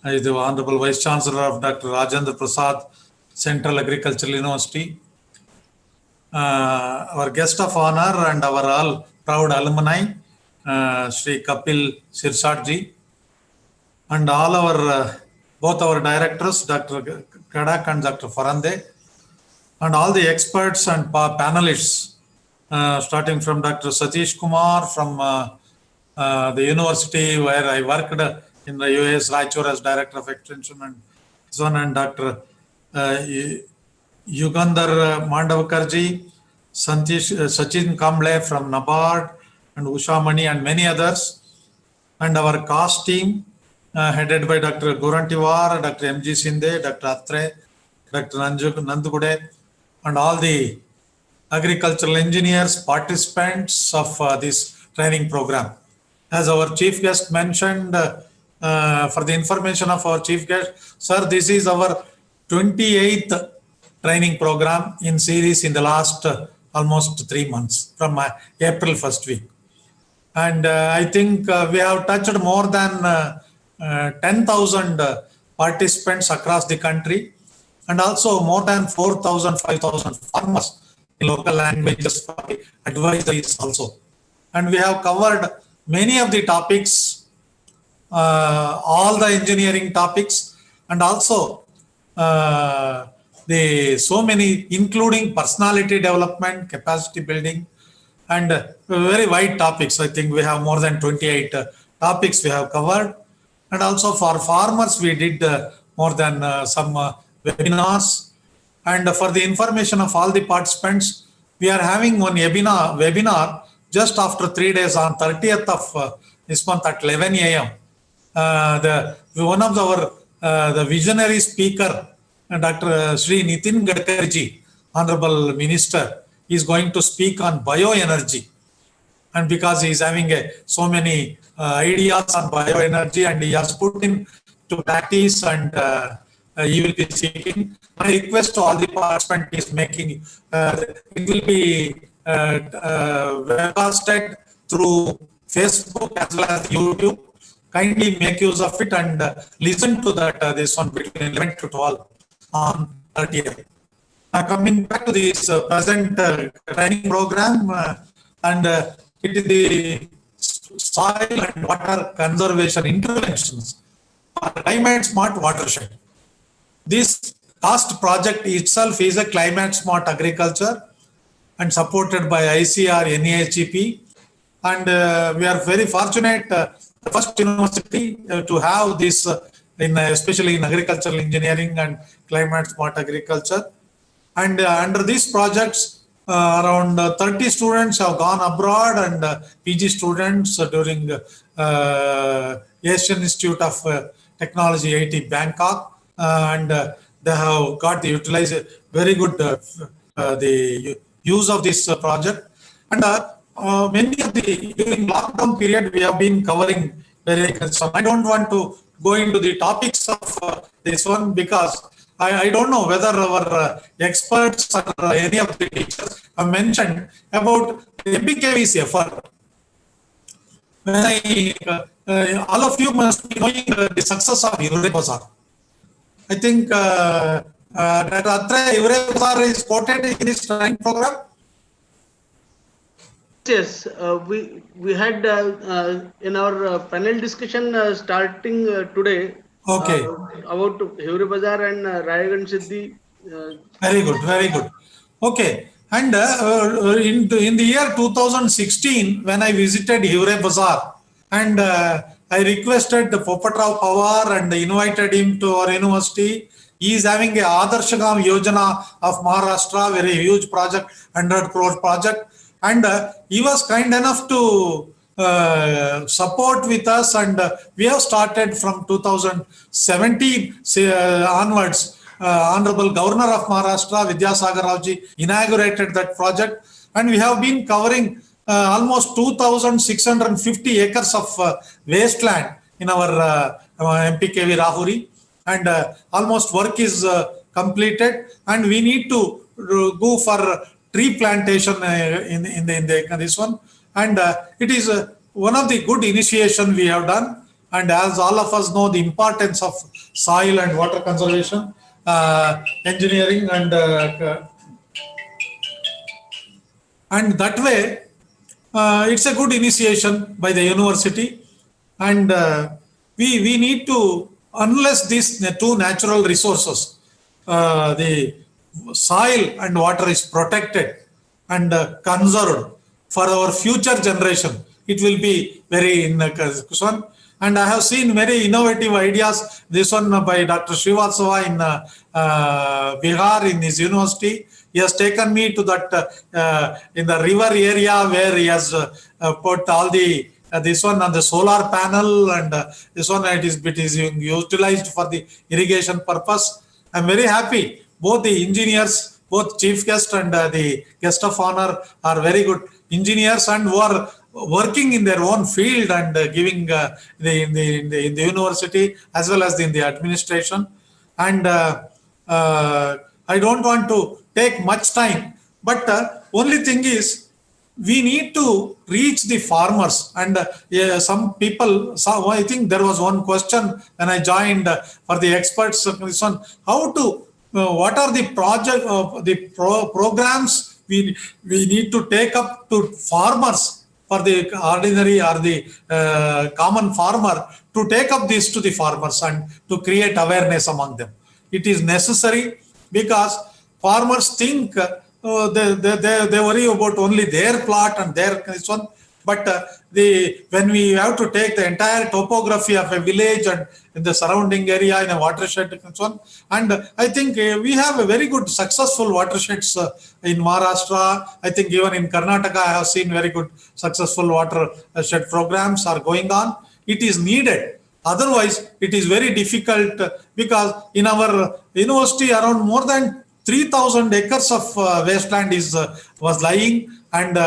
is the Honorable Vice Chancellor of Dr. Rajendra Prasad Central Agricultural University, our guest of honor and our all proud alumni, Sri Kapil Sirsat ji, and all our both our directors, Dr. Kadak and Dr. Farande, and all the experts and panelists, starting from Dr. Satish Kumar from the university where I worked in the US, Raichur as Director of Extension, and so on, and Dr. Yugandhar Mandavakarji, Sachin Kamble from NABARD, and Usha Mani, and many others, and our CAST team, headed by Dr. Gurantiwar, Dr. M.G. Sinde, Dr. Atre, Dr. Nandugude, and all the agricultural engineers, participants of this training program. As our chief guest mentioned, for the information of our chief guest, sir, this is our 28th training program in series in the last almost 3 months from April first week. And I think we have touched more than 10,000 participants across the country, and also more than 4,000, 5,000 farmers in local languages for advisories also. And we have covered many of the topics, all the engineering topics, and also the so many, including personality development, capacity building, and very wide topics. I think we have more than 28 topics we have covered. And also for farmers, we did more than some webinars. And for the information of all the participants, we are having one webinar just after 3 days on 30th of this month at 11 a.m. One of our the visionary speaker, Dr. Sri Nitin Gadkari ji, Honorable Minister, is going to speak on bioenergy. And because he is having so many ideas on bioenergy, and he has put into practice, and he will be speaking. My request to all the participants is making it will be webcasted through Facebook as well as YouTube. Kindly make use of it and listen to that this one between 11 to 12 on 30th. Coming back to this present training program, and it is the soil and water conservation interventions for climate smart watershed. This CAST project itself is a climate smart agriculture and supported by ICR NAHEP, and we are very fortunate, the first university to have this especially in agricultural engineering and climate smart agriculture. And under these projects, around 30 students have gone abroad, and PG students during Asian Institute of Technology, IIT Bangkok, and they have got the utilize very good the use of this project. And many of the during lockdown period we have been covering very. So I don't want to go into the topics of this one because I don't know whether our experts or any of the teachers have mentioned about MPKV's effort. When all of you must be knowing the success of Ure Bazaar. I think that Ure Bazaar is quoted in this training program. Yes, we had in our panel discussion starting today. Okay. About Ure Bazaar and Rayagan Siddhi. Very good, very good. Okay, and in the year 2016, when I visited Ure Bazaar, and I requested the Popatrao Pawar and invited him to our university. He is having a Adarshagam Yojana of Maharashtra, very huge project, 100 crore project, and he was kind enough to support with us, and we have started from 2017 onwards. Honorable Governor of Maharashtra, Vidyasagar Raoji, inaugurated that project, and we have been covering almost 2,650 acres of wasteland in our MPKV Rahuri, and almost work is completed, and we need to go for tree plantation in this one, and it is one of the good initiation we have done. And as all of us know the importance of soil and water conservation, engineering, and that way it's a good initiation by the university, and we need to, unless these two natural resources, the soil and water is protected and conserved for our future generation, it will be very in one. And I have seen very innovative ideas. This one by Dr. Srivastava in Bihar in his university. He has taken me to that in the river area where he has put all the this one on the solar panel, and this one it is utilized for the irrigation purpose. I am very happy. Both the engineers, both chief guest and the guest of honor are very good engineers and who are working in their own field and giving in the university as well as in the administration. And I don't want to take much time, but only thing is we need to reach the farmers. And some people, I think there was one question when I joined for the experts, this one, how to, what are the project, programs we need to take up to farmers, for the ordinary or the common farmer, to take up this to the farmers and to create awareness among them. It is necessary because farmers think they worry about only their plot and their this one, but when we have to take the entire topography of a village and in the surrounding area in a watershed and so on, and I think we have a very good successful watersheds in Maharashtra. I think even in Karnataka I have seen very good successful watershed programs are going on. It is needed. Otherwise, it is very difficult because in our university around more than 3,000 acres of wasteland was lying, and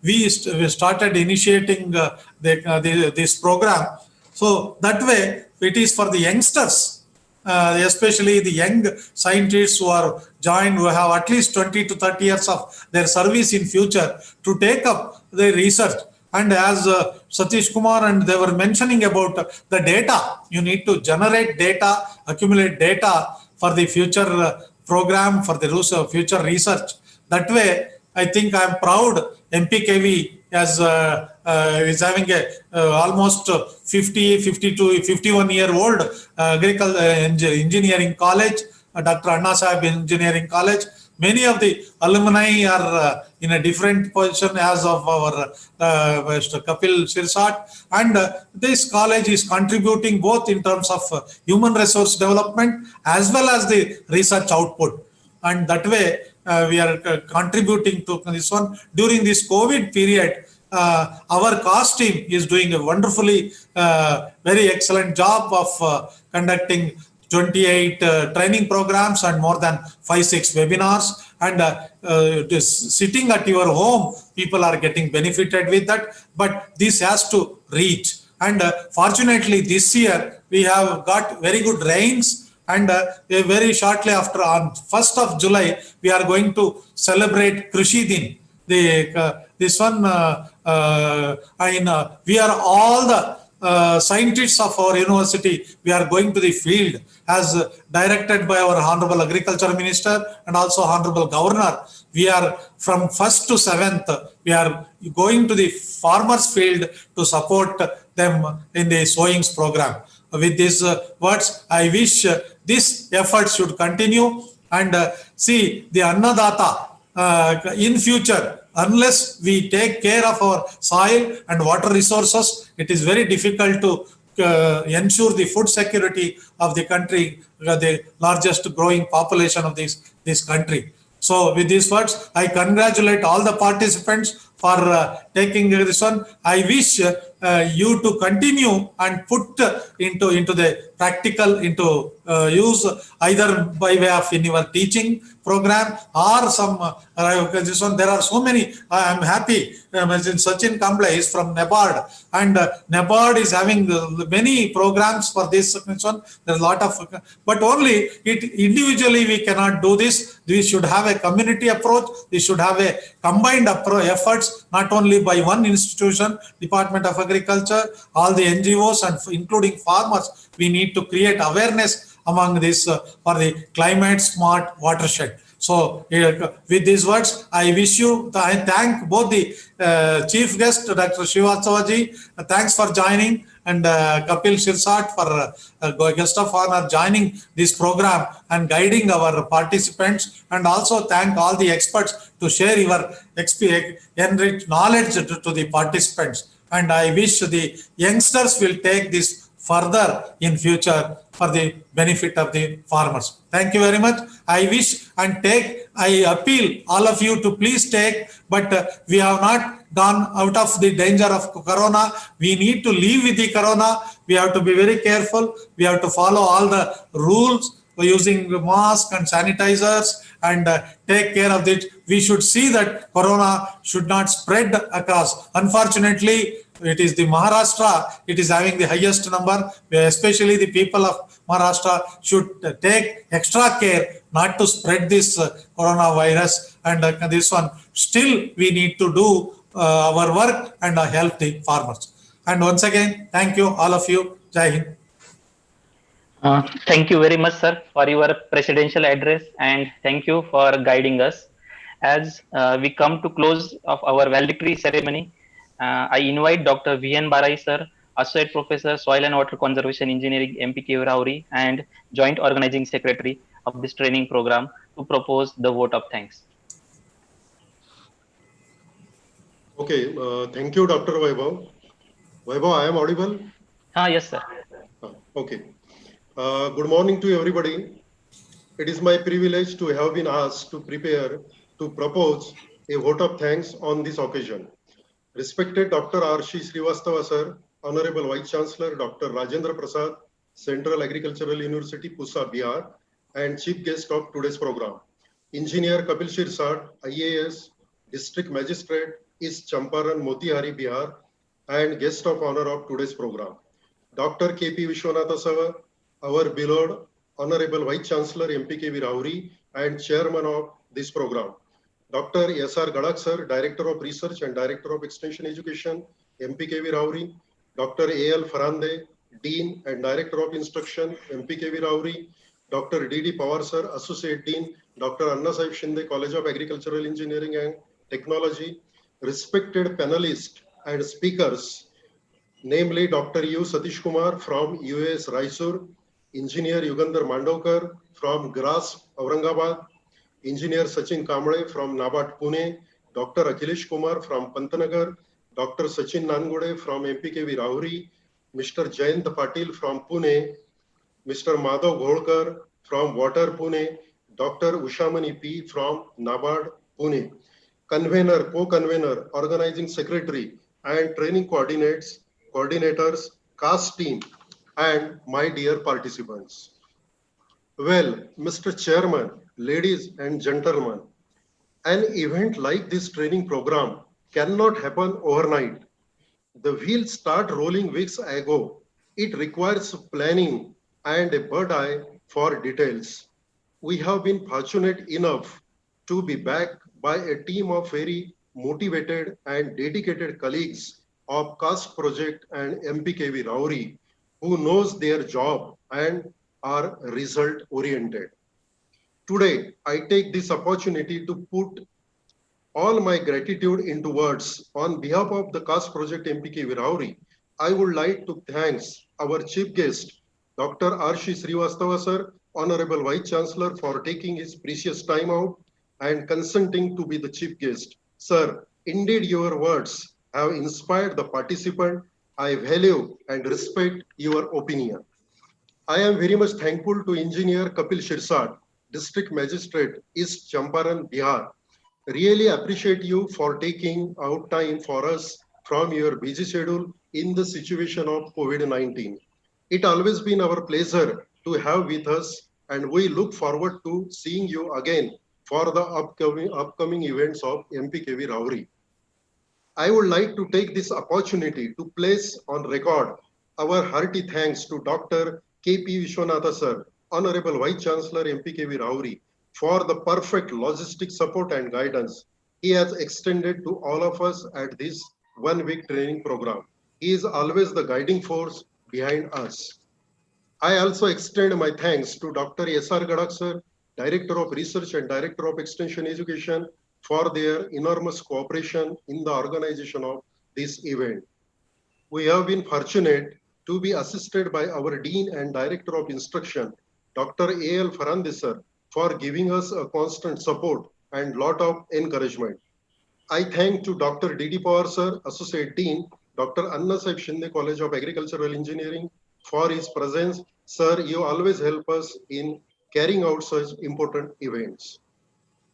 we started initiating this program. So that way it is for the youngsters, especially the young scientists who are joined, who have at least 20 to 30 years of their service in future, to take up the research. And as Satish Kumar and they were mentioning about the data, you need to generate data, accumulate data for the future program, for the future research. That way, I think I am proud MPKV as is having a almost 50, 52, 51-year-old agricultural engineering college, Dr. Anna Sahib Engineering College, many of the alumni are in a different position as of our Mr. Kapil Sirsat, and this college is contributing both in terms of human resource development as well as the research output, and that way we are contributing to this one. During this COVID period, our COS team is doing a wonderfully very excellent job of conducting 28 training programs and more than 5-6 webinars, and just sitting at your home, people are getting benefited with that, but this has to reach. And fortunately this year we have got very good rains, and very shortly after, on 1st of July, we are going to celebrate Krishi Din. This one, we are all the scientists of our university. We are going to the field as directed by our Honorable Agriculture Minister and also Honorable Governor. We are from 1st to 7th, we are going to the farmers field to support them in the sowings program. With these words, I wish this effort should continue, and see the Annadata in future. Unless we take care of our soil and water resources, it is very difficult to ensure the food security of the country, the largest growing population of this country. So with these words, I congratulate all the participants for taking this one. I wish you to continue and put into the practical, into use, either by way of in your teaching program or some this one. There are so many. I am happy. Sachin Kamble is from NABARD, and NABARD is having many programs for this one. There's a lot of, but only it individually we cannot do this. We should have a community approach. We should have a combined efforts, not only by one institution, Department of Agriculture, all the NGOs, and including farmers. We need to create awareness among this for the climate smart watershed. So with these words, I wish you, I thank both the chief guest, Dr. Srivastavaji, thanks for joining, and Kapil Sirsat for guest of honor joining this program and guiding our participants, and also thank all the experts to share your enriched knowledge to the participants. And I wish the youngsters will take this further in future for the benefit of the farmers. Thank you very much. I wish and take, I appeal all of you to please take, but we have not gone out of the danger of corona. We need to live with the corona. We have to be very careful. We have to follow all the rules using masks and sanitizers, and take care of it. We should see that corona should not spread across. Unfortunately, it is the Maharashtra, it is having the highest number, especially the people of Maharashtra should take extra care not to spread this coronavirus, and this one. Still, we need to do our work and help the farmers. And once again, thank you, all of you. Jai Hind. Thank you very much, sir, for your presidential address, and thank you for guiding us. As we come to close of our valedictory ceremony, I invite Dr. V.N. Barai, sir, Associate Professor, Soil and Water Conservation Engineering, MPK Virauri, and Joint Organizing Secretary of this training program, to propose the vote of thanks. Okay, thank you, Dr. Vaibhav. Vaibhav, I am audible? Yes, sir. Okay. Good morning to everybody. It is my privilege to have been asked to prepare to propose a vote of thanks on this occasion. Respected Dr. R.C. Srivastava, sir, Honorable Vice Chancellor Dr. Rajendra Prasad, Central Agricultural University, Pusa, Bihar, and Chief Guest of today's program, Engineer Kapil Sirsat, IAS, District Magistrate, East Champaran, Motihari, Bihar, and Guest of Honor of today's program, Dr. K.P. Vishwanatha, sir, our beloved Honorable Vice Chancellor MPK Virauri and Chairman of this program, Dr. S.R. Gadak, sir, Director of Research and Director of Extension Education, MPK Virauri, Dr. A.L. Farande, Dean and Director of Instruction, MPK Virauri, Dr. D.D. Pawar, sir, Associate Dean, Dr. Anna Sahib Shinde, College of Agricultural Engineering and Technology, respected panelists and speakers, namely Dr. U. Satish Kumar from US Raisur, Engineer Yugandhar Mandavkar from GRAS, Aurangabad, Engineer Sachin Kamble from NABARD Pune, Dr. Akhilesh Kumar from Pantnagar, Dr. Sachin Nangode from MPKV Rahuri, Mr. Jayant Patil from Pune, Mr. Madhav Gholkar from Water Pune, Dr. Ushamani P from NABARD Pune, convener, co-convener, organizing secretary, and training coordinators, CAST team, and my dear participants. Well, Mr. Chairman, ladies and gentlemen, an event like this training program cannot happen overnight. The wheels start rolling weeks ago. It requires planning and a bird eye for details. We have been fortunate enough to be backed by a team of very motivated and dedicated colleagues of CAST Project and MPKV Rauri who knows their job and are result oriented. Today, I take this opportunity to put all my gratitude into words. On behalf of the CAST Project MPK Virauri, I would like to thank our chief guest, Dr. Arshi Srivastava sir, Honorable Vice Chancellor, for taking his precious time out and consenting to be the chief guest. Sir, indeed your words have inspired the participant. I value and respect your opinion. I am very much thankful to Engineer Kapil Shirsat, District Magistrate, East Champaran, Bihar. Really appreciate you for taking out time for us from your busy schedule in the situation of COVID-19. It always been our pleasure to have with us, and we look forward to seeing you again for the upcoming events of MPKV Rauri. I would like to take this opportunity to place on record our hearty thanks to Dr. K.P. Vishwanatha sir, Honorable Vice Chancellor MPKV Rauri, for the perfect logistic support and guidance he has extended to all of us at this one-week training program. He is always the guiding force behind us. I also extend my thanks to Dr. S.R. Gadak sir, Director of Research and Director of Extension Education, for their enormous cooperation in the organization of this event. We have been fortunate to be assisted by our Dean and Director of Instruction, Dr. A.L. Farandis sir, for giving us a constant support and lot of encouragement. I thank to Dr. D.D. Pawar sir, Associate Dean, Dr. Anna Sahib Shinde College of Agricultural Engineering, for his presence. Sir, you always help us in carrying out such important events.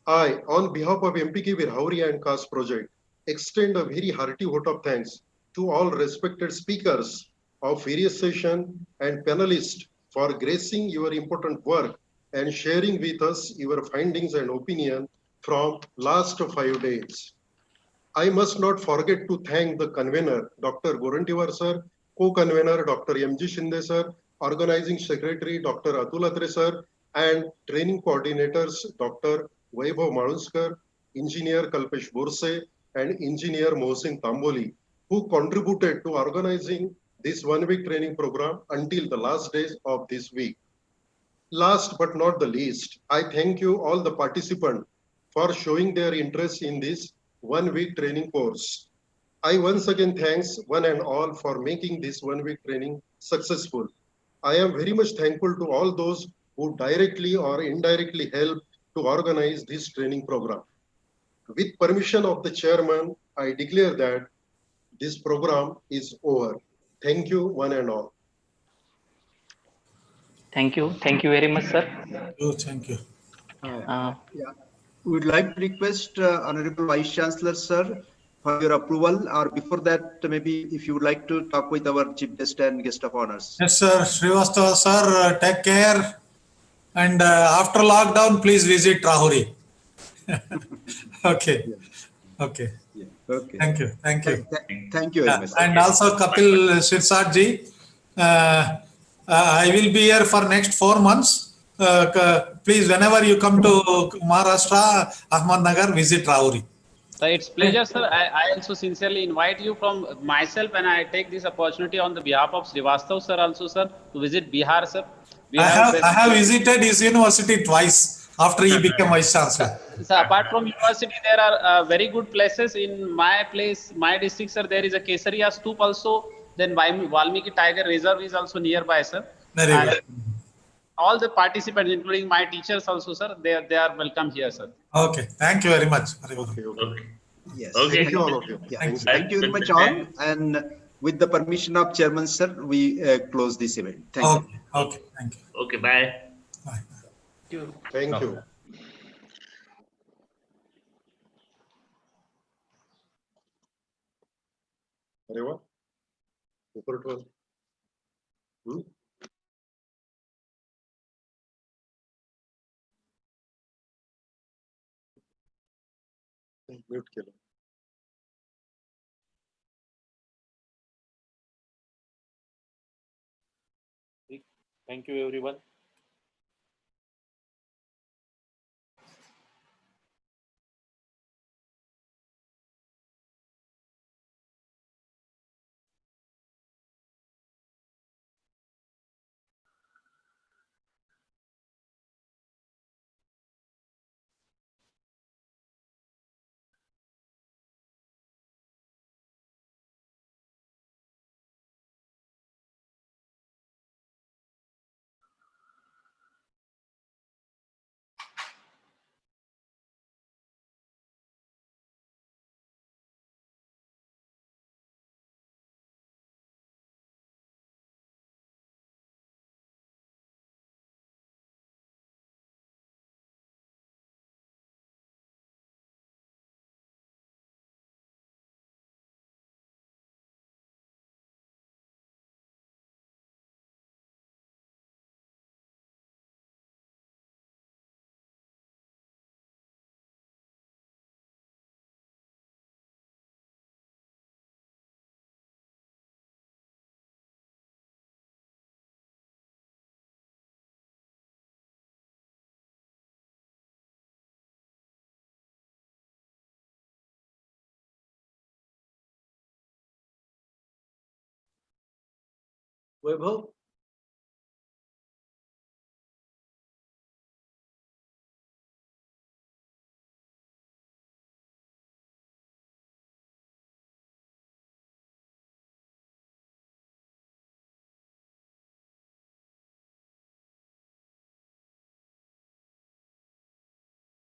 I, on behalf of MPK Virhauri and CAST Project, extend a very hearty vote of thanks to all respected speakers of various sessions and panelists for gracing your important work and sharing with us your findings and opinion from last 5 days. I must not forget to thank the convener, Dr. Gorantiwar sir, co-convener, Dr. M.G. Shinde sir, organizing secretary, Dr. Atul Atre sir, and training coordinators, Dr. Vaibhav Malunskar, Engineer Kalpesh Borse, and Engineer Mohsin Tamboli, who contributed to organizing this one-week training program until the last days of this week. Last but not the least, I thank you all the participants for showing their interest in this one-week training course. I once again thanks one and all for making this one-week training successful. I am very much thankful to all those who directly or indirectly helped to organize this training program. With permission of the chairman, I declare that this program is over. Thank you, one and all. Thank you. Thank you very much, sir. Thank you. Yeah. We would like to request Honorable Vice Chancellor, sir, for your approval, or before that, maybe if you would like to talk with our chief guest and guest of honors. Yes, sir. Srivastava sir, take care. And after lockdown, please visit Rahuri. Okay. Okay. Yeah. Okay. Thank you. Thank you. Thank you very much. And also Kapil Shirsat ji, I will be here for next 4 months. Please, whenever you come to Maharashtra, Ahmednagar, visit Rahuri. So it's pleasure, sir. I also sincerely invite you from myself, and I take this opportunity on the behalf of Srivastav sir also, sir, to visit Bihar, sir. I have visited his university twice after he became Vice Chancellor. So apart from university, there are very good places in my place, my district, sir. There is a Kesariya Stoop also. Then Valmiki Tiger Reserve is also nearby, sir. Very good. all the participants, including my teachers also, sir, they are welcome here, sir. Okay. Thank you very much. Okay. Yes. Okay. Thank you all of you. Yeah. Thank you. Thank you very much all. And with the permission of Chairman, sir, we close this event. Thank you. Okay. Thank you. Okay. Bye. Thank you. अरे वाह, ऊपर उठवा. Mute केलं. Thank you, everyone. Vaibhav?